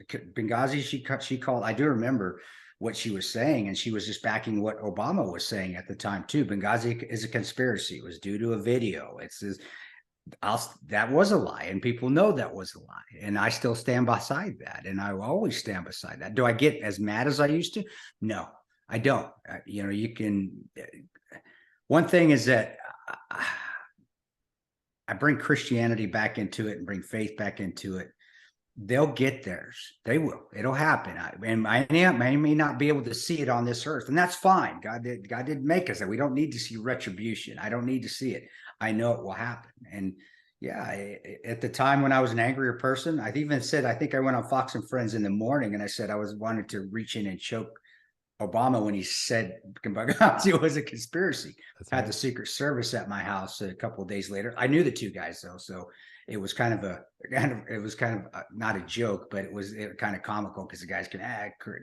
Benghazi. She called. I do remember what she was saying, and she was just backing what Obama was saying at the time too. Benghazi is a conspiracy. It was due to a video. That was a lie, and people know that was a lie, and I still stand beside that, and I will always stand beside that. Do I get as mad as I used to? No, I don't. You can. One thing is that I bring Christianity back into it and bring faith back into it. They'll get theirs. They will. It'll happen. I may not be able to see it on this earth, and that's fine. God didn't make us that. We don't need to see retribution. I don't need to see it. I know it will happen. And at the time when I was an angrier person, I even said, I think I went on Fox and Friends in the morning, and I said I wanted to reach in and choke Obama when he said Benghazi was a conspiracy. Had the Secret Service at my house a couple of days later. I knew the two guys though, so it was kind of not a joke, but it was kind of comical because the guys can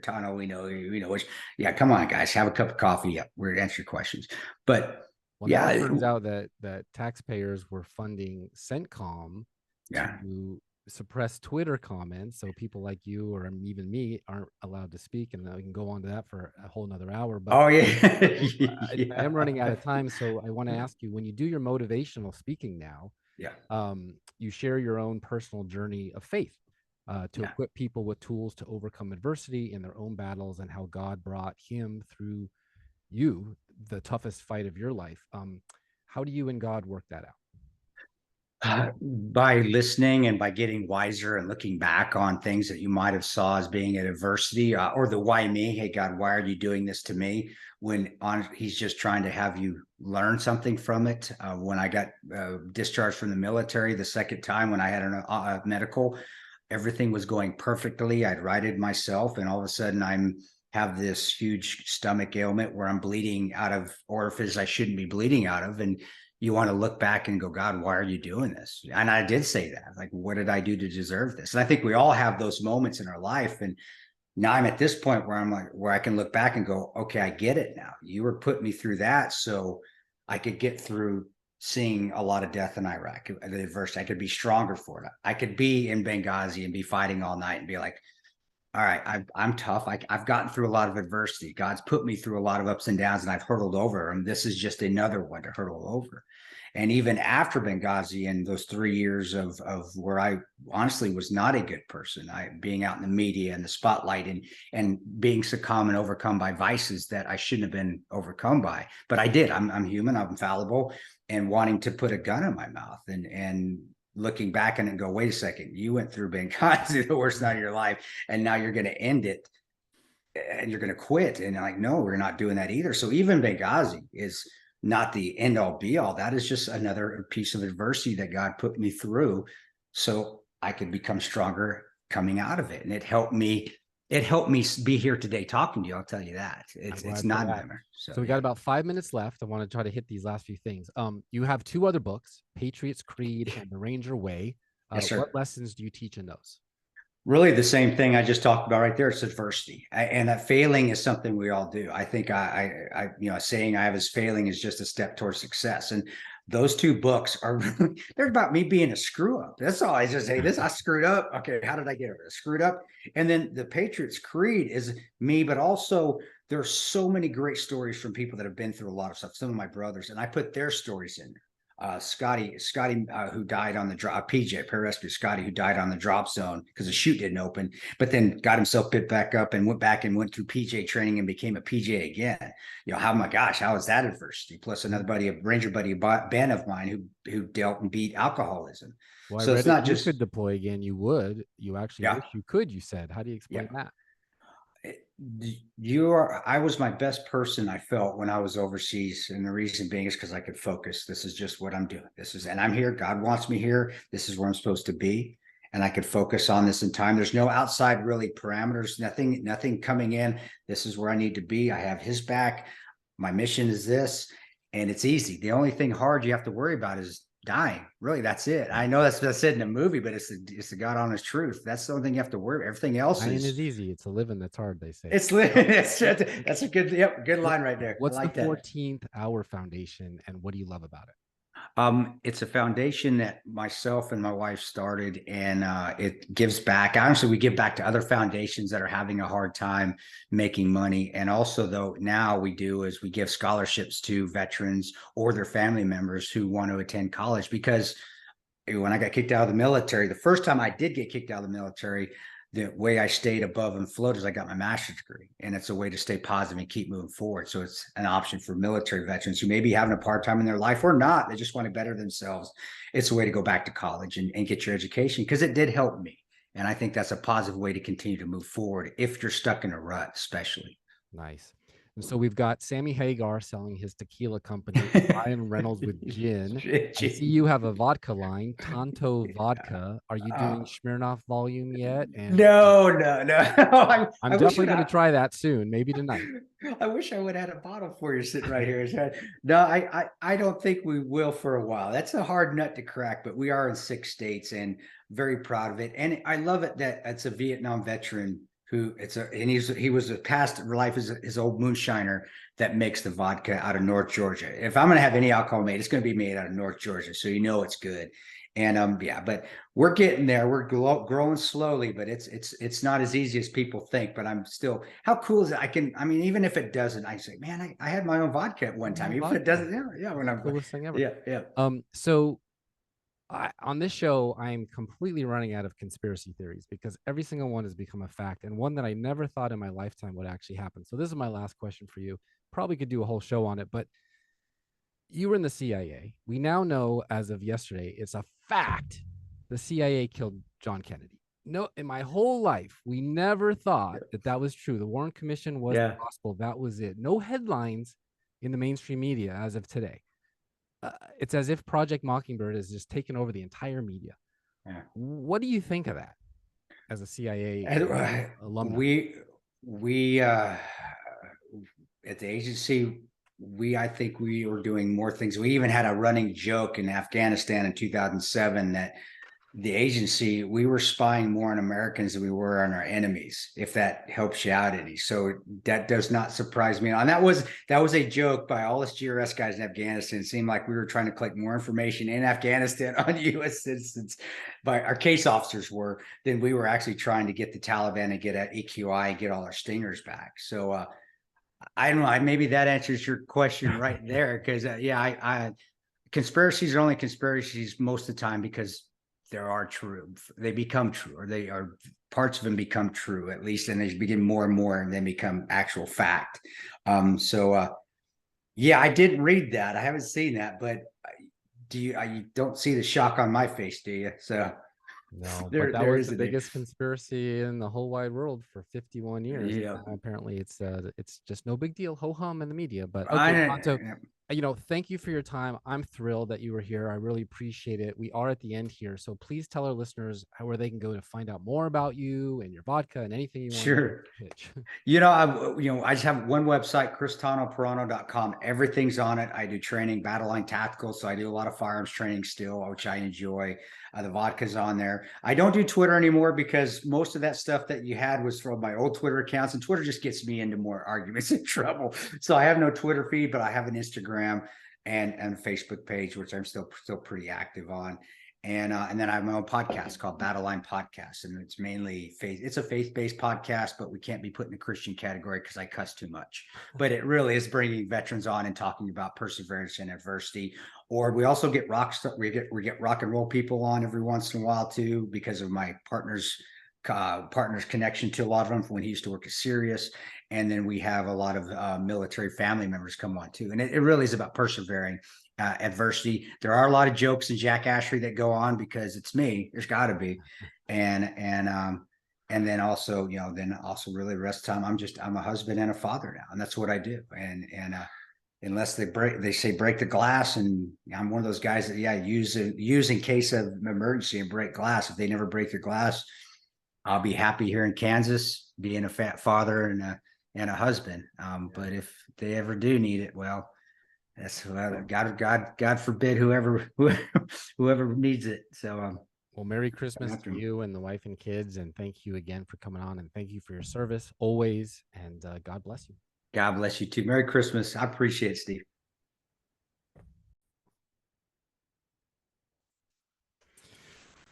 Tanto, we know, which, come on guys, have a cup of coffee. Yeah, we're to answer your questions. But it turns out that taxpayers were funding CENTCOM to suppress Twitter comments, so people like you or even me aren't allowed to speak, and we can go on to that for a whole nother hour. But I am running out of time, so I want to ask you, when you do your motivational speaking now, you share your own personal journey of faith to equip people with tools to overcome adversity in their own battles, and how God brought him through you, the toughest fight of your life. How do you and God work that out? By listening and by getting wiser and looking back on things that you might have saw as being an adversity, or the why me. Hey God, why are you doing this to me? When he's just trying to have you learn something from it. When I got discharged from the military the second time, when I had a medical, everything was going perfectly. I'd righted myself, and all of a sudden have this huge stomach ailment where I'm bleeding out of orifices I shouldn't be bleeding out of. And you want to look back and go, God, why are you doing this? And I did say that, like, what did I do to deserve this? And I think we all have those moments in our life. And now I'm at this point where I'm like, where I can look back and go, okay, I get it now. You were putting me through that so I could get through seeing a lot of death in Iraq, the adversity. I could be stronger for it. I could be in Benghazi and be fighting all night and be like, all right, I'm tough. I've gotten through a lot of adversity. God's put me through a lot of ups and downs, and I've hurdled over. And this is just another one to hurdle over. And even after Benghazi and those 3 years of where I honestly was not a good person, I being out in the media and the spotlight and being succumb and overcome by vices that I shouldn't have been overcome by, but I did. I'm human. I'm fallible, and wanting to put a gun in my mouth and looking back and go, wait a second, you went through Benghazi, the worst night of your life, and now you're going to end it and you're going to quit. And I'm like, no, we're not doing that either. So even Benghazi is not the end all be all. That is just another piece of adversity that God put me through so I could become stronger coming out of it. And it helped me be here today talking to you. I'll tell you that. It's not nightmare. So we got about 5 minutes left. I want to try to hit these last few things. You have 2 other books, Patriots Creed and The Ranger Way. Yes, sir. What lessons do you teach in those? Really the same thing I just talked about right there. It's adversity. And that failing is something we all do. I think saying I was failing is just a step towards success. And those 2 books are they're about me being a screw up. That's all. I just say this, I screwed up. Okay, how did I get over it? Screwed up. And then the Patriots Creed is me, but also there's so many great stories from people that have been through a lot of stuff. Some of my brothers, and I put their stories in there. Scotty, who died on the drop, PJ, pararescue Scotty, who died on the drop zone because the chute didn't open, but then got himself bit back up and went through PJ training and became a PJ again. How, my gosh, how is that adversity? Plus another buddy, a Ranger buddy, Ben of mine who dealt and beat alcoholism. Well, so it's not just you could deploy again. You would. You actually wish you could. You said. How do you explain that? I was my best person, I felt, when I was overseas, and the reason being is because I could focus. This is just what I'm doing. And I'm here. God wants me here. This is where I'm supposed to be, and I could focus on this in time. There's no outside really parameters, nothing coming in. This is where I need to be. I have his back. My mission is this, and it's easy. The only thing hard you have to worry about is dying. Really, that's it. I know that's said in a movie, but it's the God honest truth. That's the only thing you have to worry. Everything else is easy. It's a living that's hard, they say. It's living. That's a good line right there. What's the 14th Hour Foundation, and what do you love about it? It's a foundation that myself and my wife started, and it gives back. Honestly, we give back to other foundations that are having a hard time making money. And also, though, now we give scholarships to veterans or their family members who want to attend college. Because when I got kicked out of the military, the first time I did get kicked out of the military, the way I stayed above and float is I got my master's degree, and it's a way to stay positive and keep moving forward. So it's an option for military veterans who may be having a hard time in their life or not. They just want to better themselves. It's a way to go back to college and get your education, because it did help me. And I think that's a positive way to continue to move forward if you're stuck in a rut, especially. Nice. And so we've got Sammy Hagar selling his tequila company, Ryan Reynolds with gin. I see you have a vodka line, Tanto Vodka. Are you doing Smirnoff volume yet? And no. I'm definitely going to try that soon, maybe tonight. I wish I would have had a bottle for you sitting right here. No, I don't think we will for a while. That's a hard nut to crack, but we are in 6 states and very proud of it. And I love it that it's a Vietnam veteran he was a past life as his old moonshiner that makes the vodka out of North Georgia. If I'm going to have any alcohol made, it's going to be made out of North Georgia. So it's good. And but we're getting there. We're growing slowly, but it's not as easy as people think. But I'm still, how cool is it? Even if it doesn't, I say, man, I had my own vodka at one time. Even if it doesn't, when I'm coolest thing ever. Yeah. So on this show, I'm completely running out of conspiracy theories because every single one has become a fact, and one that I never thought in my lifetime would actually happen. So this is my last question for you. Probably could do a whole show on it, but you were in the CIA. We now know, as of yesterday, it's a fact the CIA killed John Kennedy. No, in my whole life, we never thought that was true. The Warren Commission was gospel. That was it. No headlines in the mainstream media as of today. It's as if Project Mockingbird has just taken over the entire media. Yeah. What do you think of that as a CIA alumni? We at the agency, I think we were doing more things. We even had a running joke in Afghanistan in 2007 that the agency, we were spying more on Americans than we were on our enemies, if that helps you out any. So that does not surprise me. And that was a joke by all us GRS guys in Afghanistan. It seemed like we were trying to collect more information in Afghanistan on US citizens, by our case officers were, than we were actually trying to get the Taliban and get at EQI and get all our stingers back. So I don't know. Maybe that answers your question right there. Because I conspiracies are only conspiracies most of the time because there are true. They become true, or they are parts of them become true at least, and they begin more and more, and then become actual fact. Yeah, I didn't read that. I haven't seen that, but you don't see the shock on my face, do you? So No, but there that there was the isn't it. biggest conspiracy in the whole wide world for 51 years. Yeah, Now apparently it's just no big deal, ho hum in the media. But okay, Tonto, I thank you for your time. I'm thrilled that you were here. I really appreciate it. We are at the end here, so please tell our listeners where they can go to find out more about you and your vodka and anything you want to sure. pitch. I just have one website, Paronto.com. Everything's on it. I do training, battle line tactical. So I do a lot of firearms training still, which I enjoy. The vodka's on there. I don't do Twitter anymore because most of that stuff that you had was from my old Twitter accounts, and Twitter just gets me into more arguments and trouble. So I have no Twitter feed, but I have an Instagram and Facebook page, which I'm still pretty active on. And then I have my own podcast called Battle Line Podcast, and it's mainly faith. It's a faith-based podcast, but we can't be put in the Christian category because I cuss too much. But it really is bringing veterans on and talking about perseverance and adversity. Or we also get we get rock and roll people on every once in a while too, because of my partner's connection to a lot of them from when he used to work at Sirius. And then we have a lot of military family members come on too, and it really is about persevering. Adversity. There are a lot of jokes and jackassery that go on because it's me. There's got to be, and then also really the rest of the time I'm a husband and a father now, and that's what I do. And unless they say break the glass, and I'm one of those guys that use in case of emergency and break glass. If they never break the glass, I'll be happy here in Kansas being a fat father and a husband. But if they ever do need it, well. That's God forbid whoever needs it. So, Well, Merry Christmas to you and the wife and kids, and thank you again for coming on, and thank you for your service always, and God bless you. God bless you too. Merry Christmas. I appreciate it, Steve.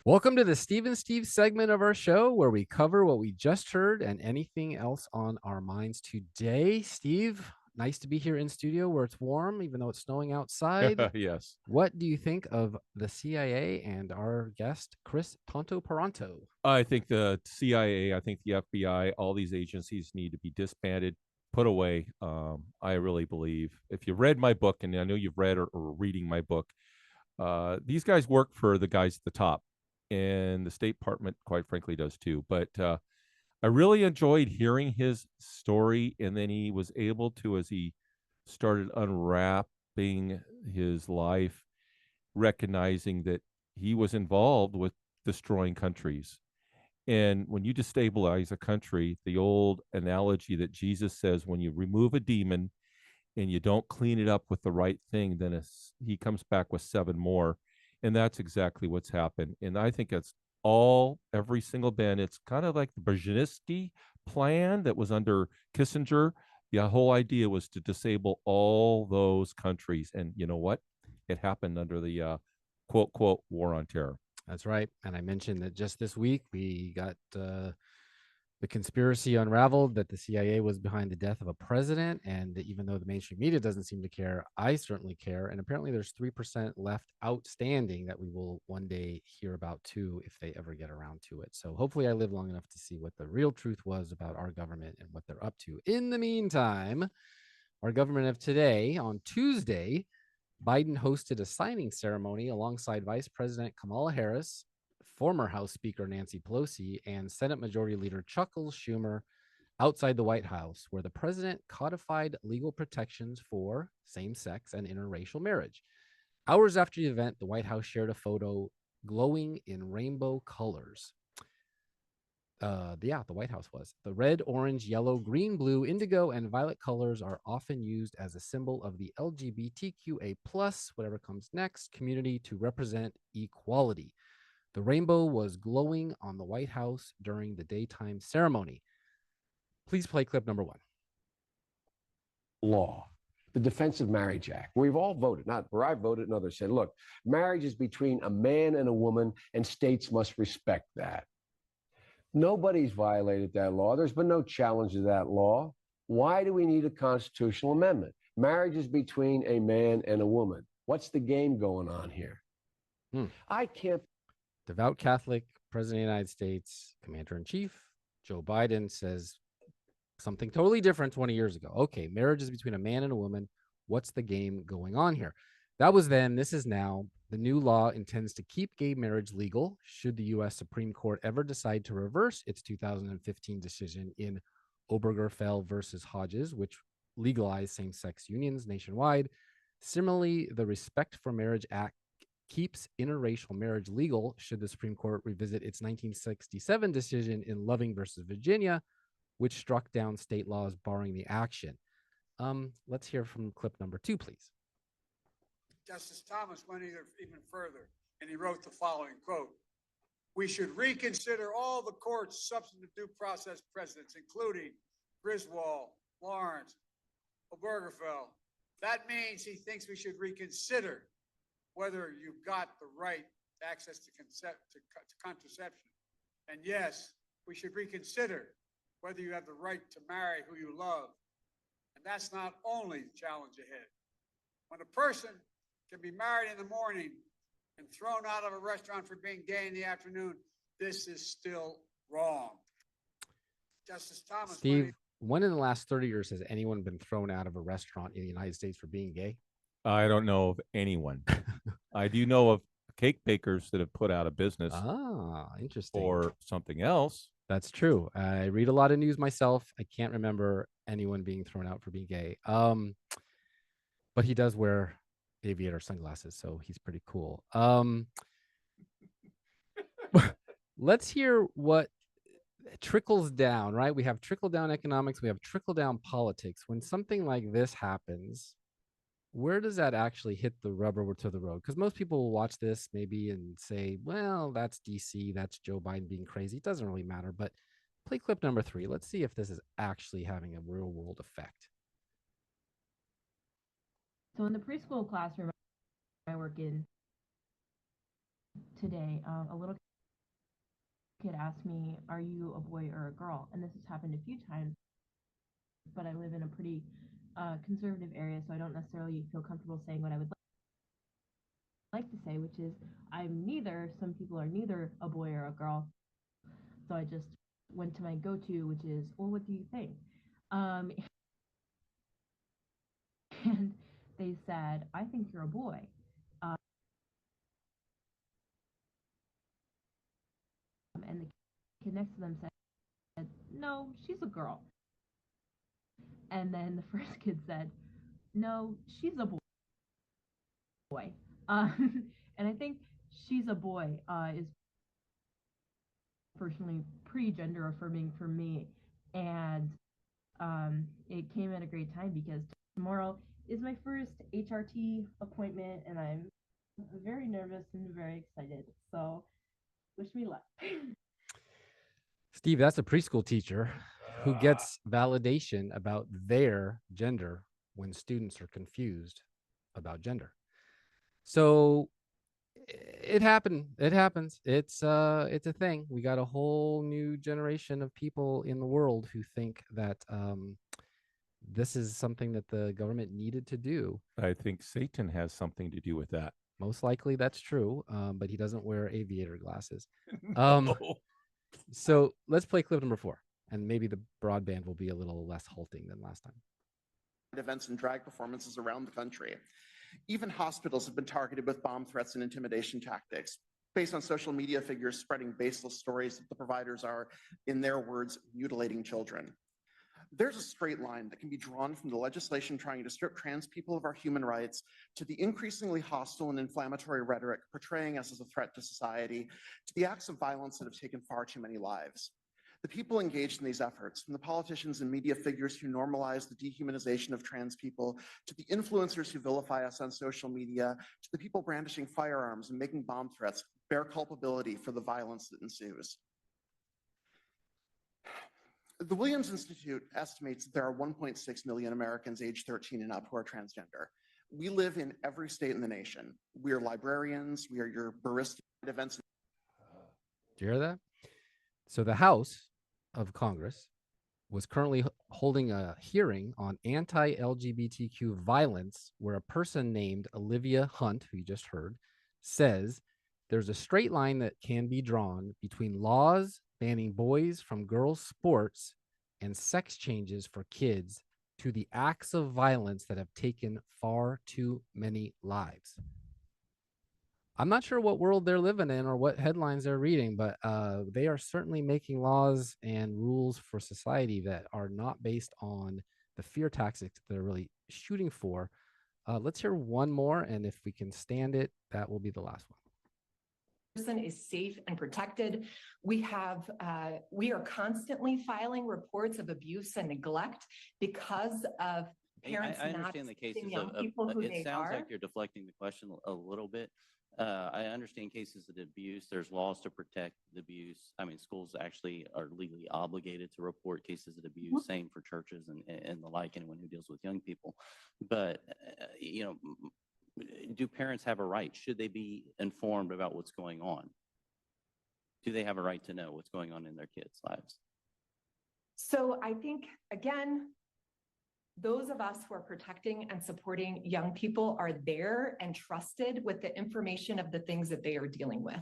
Welcome to the Steve and Steve segment of our show, where we cover what we just heard and anything else on our minds today. Steve, nice to be here in studio where it's warm, even though it's snowing outside. Yes. What do you think of the CIA and our guest, Kris Tanto Paronto? I think the CIA, I think the FBI, all these agencies need to be disbanded, put away. I really believe if you read my book, and I know you've read or reading my book, these guys work for the guys at the top, and the State Department, quite frankly, does too. But I really enjoyed hearing his story, and then he was able to, as he started unwrapping his life, recognizing that he was involved with destroying countries. And when you destabilize a country, the old analogy that Jesus says, when you remove a demon and you don't clean it up with the right thing, then he comes back with 7 more. And that's exactly what's happened. And I think it's every single bit. It's kind of like the Brzezinski plan that was under Kissinger. The whole idea was to disable all those countries. And you know what? It happened under the quote, quote, war on terror. That's right. And I mentioned that just this week we got the conspiracy unraveled that the CIA was behind the death of a president. And even though the mainstream media doesn't seem to care, I certainly care. And apparently there's 3% left outstanding that we will one day hear about too, if they ever get around to it. So hopefully I live long enough to see what the real truth was about our government and what they're up to. In the meantime, our government of today, on Tuesday, Biden hosted a signing ceremony alongside Vice President Kamala Harris, former House Speaker Nancy Pelosi, and Senate Majority Leader Chuck Schumer outside the White House, where the president codified legal protections for same-sex and interracial marriage. Hours after the event, the White House shared a photo glowing in rainbow colors. The White House was. The red, orange, yellow, green, blue, indigo, and violet colors are often used as a symbol of the LGBTQA+, whatever comes next, community to represent equality. The rainbow was glowing on the White House during the daytime ceremony. Please play clip number 1. Law, the Defense of Marriage Act. We've all voted, not where I voted, and others said, look, marriage is between a man and a woman, and states must respect that. Nobody's violated that law. There's been no challenge to that law. Why do we need a constitutional amendment? Marriage is between a man and a woman. What's the game going on here? I can't. Devout Catholic, President of the United States, Commander-in-Chief, Joe Biden says something totally different 20 years ago. Okay, marriage is between a man and a woman. What's the game going on here? That was then. This is now. The new law intends to keep gay marriage legal should the U.S. Supreme Court ever decide to reverse its 2015 decision in Obergefell versus Hodges, which legalized same-sex unions nationwide. Similarly, the Respect for Marriage Act keeps interracial marriage legal should the Supreme Court revisit its 1967 decision in Loving versus Virginia, which struck down state laws barring the action. Let's hear from clip number 2, please. Justice Thomas went even further, and he wrote the following quote: "We should reconsider all the court's substantive due process precedents, including Griswold, Lawrence, Obergefell. That means he thinks we should reconsider whether you've got the right access to contraception. And yes, we should reconsider whether you have the right to marry who you love. And that's not only the challenge ahead. When a person can be married in the morning and thrown out of a restaurant for being gay in the afternoon, this is still wrong." Justice Thomas. Steve, when in the last 30 years has anyone been thrown out of a restaurant in the United States for being gay? I don't know of anyone. I do know of cake bakers that have put out of business. Interesting. Or something else. That's true. I read a lot of news myself. I can't remember anyone being thrown out for being gay. But he does wear aviator sunglasses, so he's pretty cool. Let's hear what trickles down, right? We have trickle down economics. We have trickle down politics. When something like this happens, where does that actually hit the rubber to the road? Because most people will watch this maybe and say, well, that's DC. That's Joe Biden being crazy. It doesn't really matter. But play clip number 3. Let's see if this is actually having a real world effect. So in the preschool classroom I work in today, a little kid asked me, "Are you a boy or a girl?" And this has happened a few times, but I live in a pretty conservative area, so I don't necessarily feel comfortable saying what I would like to say, which is I'm neither. Some people are neither a boy or a girl. So I just went to my go-to, which is, well, what do you think? And they said, "I think you're a boy." And the kid next to them said, "No, she's a girl." And then the first kid said, "No, she's a boy." And I think she's a boy is personally pretty gender affirming for me. And it came at a great time because tomorrow is my first HRT appointment, and I'm very nervous and very excited. So wish me luck. Steve, that's a preschool teacher who gets validation about their gender when students are confused about gender. So it happened. It happens. It's a thing. We got a whole new generation of people in the world who think that this is something that the government needed to do. I think Satan has something to do with that. Most likely that's true, but he doesn't wear aviator glasses. So let's play clip number 4, and maybe the broadband will be a little less halting than last time. Events and drag performances around the country. Even hospitals have been targeted with bomb threats and intimidation tactics based on social media figures spreading baseless stories that the providers are, in their words, mutilating children. There's a straight line that can be drawn from the legislation trying to strip trans people of our human rights to the increasingly hostile and inflammatory rhetoric portraying us as a threat to society, to the acts of violence that have taken far too many lives. The people engaged in these efforts, from the politicians and media figures who normalize the dehumanization of trans people, to the influencers who vilify us on social media, to the people brandishing firearms and making bomb threats, bear culpability for the violence that ensues. The Williams Institute estimates that there are 1.6 million Americans age 13 and up who are transgender. We live in every state in the nation. We are librarians, we are your barista at events. Do you hear that? So the House of Congress was currently holding a hearing on anti-LGBTQ violence where a person named Olivia Hunt, who you just heard, says there's a straight line that can be drawn between laws banning boys from girls' sports and sex changes for kids to the acts of violence that have taken far too many lives. I'm not sure what world they're living in or what headlines they're reading, but they are certainly making laws and rules for society that are not based on the fear tactics they're really shooting for. Let's hear one more, and if we can stand it, that will be the last one. Person is safe and protected. We are constantly filing reports of abuse and neglect because of parents I not understand the cases young people who it they sounds are. like you're deflecting the question a little bit. I understand cases of abuse. There's laws to protect the abuse. I mean, schools actually are legally obligated to report cases of abuse, same for churches and the like, anyone who deals with young people. But, you know, do parents have a right? Should they be informed about what's going on? Do they have a right to know what's going on in their kids' lives? So I think, again, those of us who are protecting and supporting young people are there and trusted with the information of the things that they are dealing with.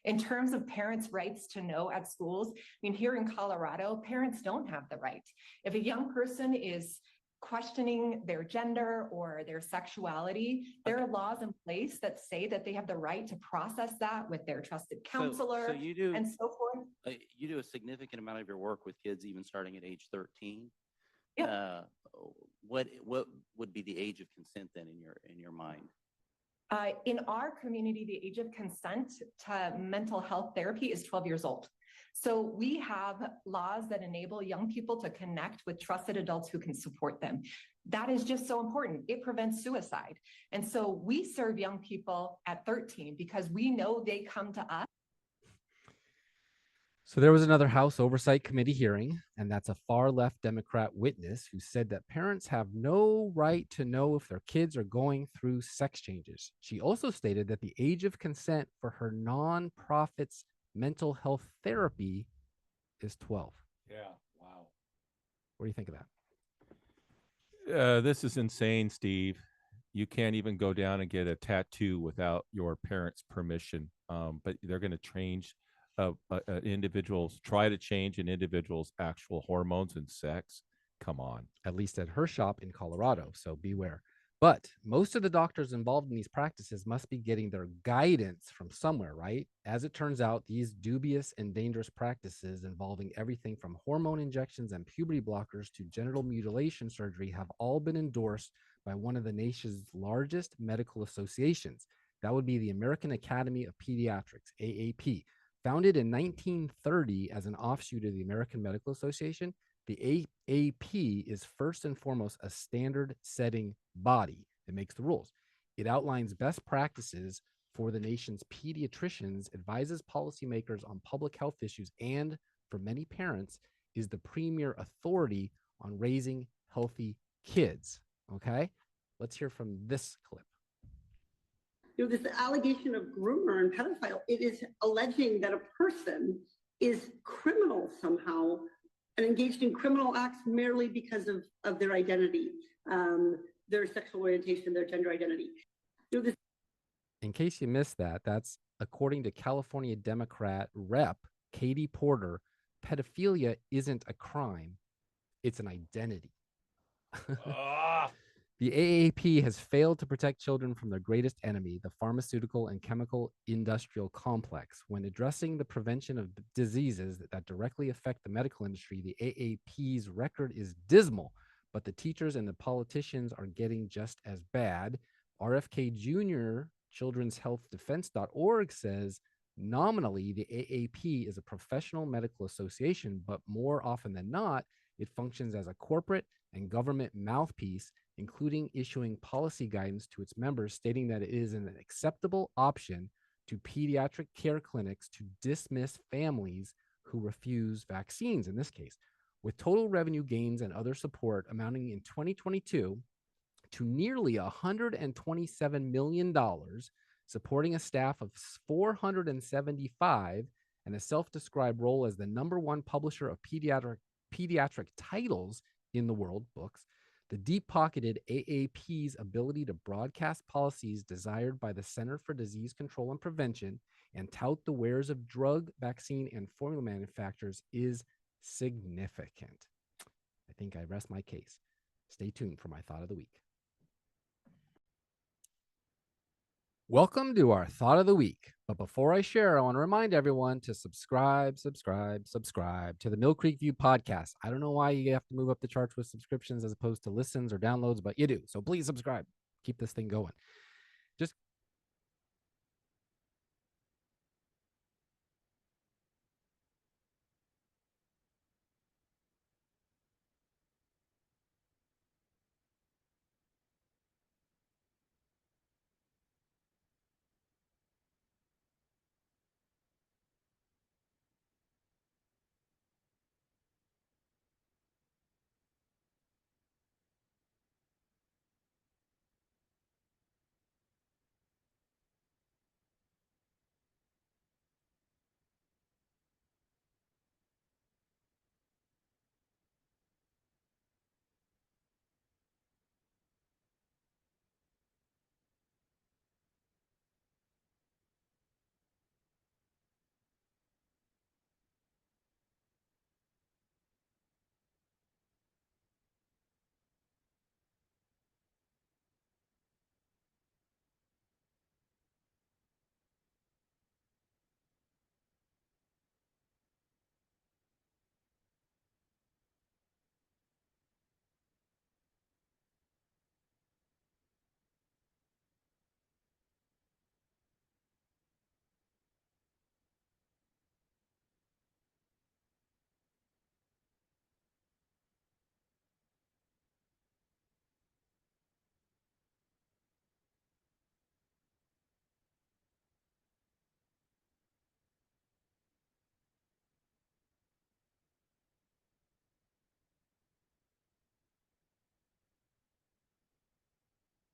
In terms of parents' rights to know at schools, I mean, here in Colorado, parents don't have the right. If a young person is questioning their gender or their sexuality, there are laws in place that say that they have the right to process that with their trusted counselor so you do, and so forth. You do a significant amount of your work with kids even starting at age 13. Yeah. What would be the age of consent then in your mind? In our community, the age of consent to mental health therapy is 12 years old. So we have laws that enable young people to connect with trusted adults who can support them. That is just so important. It prevents suicide. And so we serve young people at 13 because we know they come to us. So there was another House Oversight Committee hearing, and that's a far-left Democrat witness who said that parents have no right to know if their kids are going through sex changes. She also stated that the age of consent for her nonprofit's mental health therapy is 12. Yeah, wow. What do you think of that? This is insane, Steve. You can't even go down and get a tattoo without your parents' permission. But they're going to change try to change an individual's actual hormones and sex. Come on. At least at her shop in Colorado, so beware. But most of the doctors involved in these practices must be getting their guidance from somewhere, right? As it turns out, these dubious and dangerous practices involving everything from hormone injections and puberty blockers to genital mutilation surgery have all been endorsed by one of the nation's largest medical associations. That would be the American Academy of Pediatrics, AAP. Founded in 1930 as an offshoot of the American Medical Association, the AAP is first and foremost a standard-setting body that makes the rules. It outlines best practices for the nation's pediatricians, advises policymakers on public health issues, and for many parents is the premier authority on raising healthy kids. Okay, let's hear from this clip. This allegation of groomer and pedophile, it is alleging that a person is criminal somehow and engaged in criminal acts merely because of their identity, their sexual orientation, their gender identity. In case you missed that, that's according to California Democrat Rep. Katie Porter, pedophilia isn't a crime, it's an identity. The AAP has failed to protect children from their greatest enemy, the pharmaceutical and chemical industrial complex. When addressing the prevention of diseases that directly affect the medical industry, the AAP's record is dismal, but the teachers and the politicians are getting just as bad. RFK Jr., children's health defense.org says Nominally, the AAP is a professional medical association, but more often than not, it functions as a corporate and government mouthpiece, including issuing policy guidance to its members stating that it is an acceptable option to pediatric care clinics to dismiss families who refuse vaccines in this case, with total revenue gains and other support amounting in 2022 to nearly $127 million, supporting a staff of 475 and a self-described role as the #1 publisher of pediatric titles in the world books. The deep-pocketed AAP's ability to broadcast policies desired by the Center for Disease Control and Prevention and tout the wares of drug, vaccine, and formula manufacturers is significant. I think I rest my case. Stay tuned for my thought of the week. Welcome to our thought of the week. But before I share, I want to remind everyone to subscribe to the Mill Creek View podcast. I don't know why you have to move up the charts with subscriptions as opposed to listens or downloads, but you do. So please subscribe. Keep this thing going. Just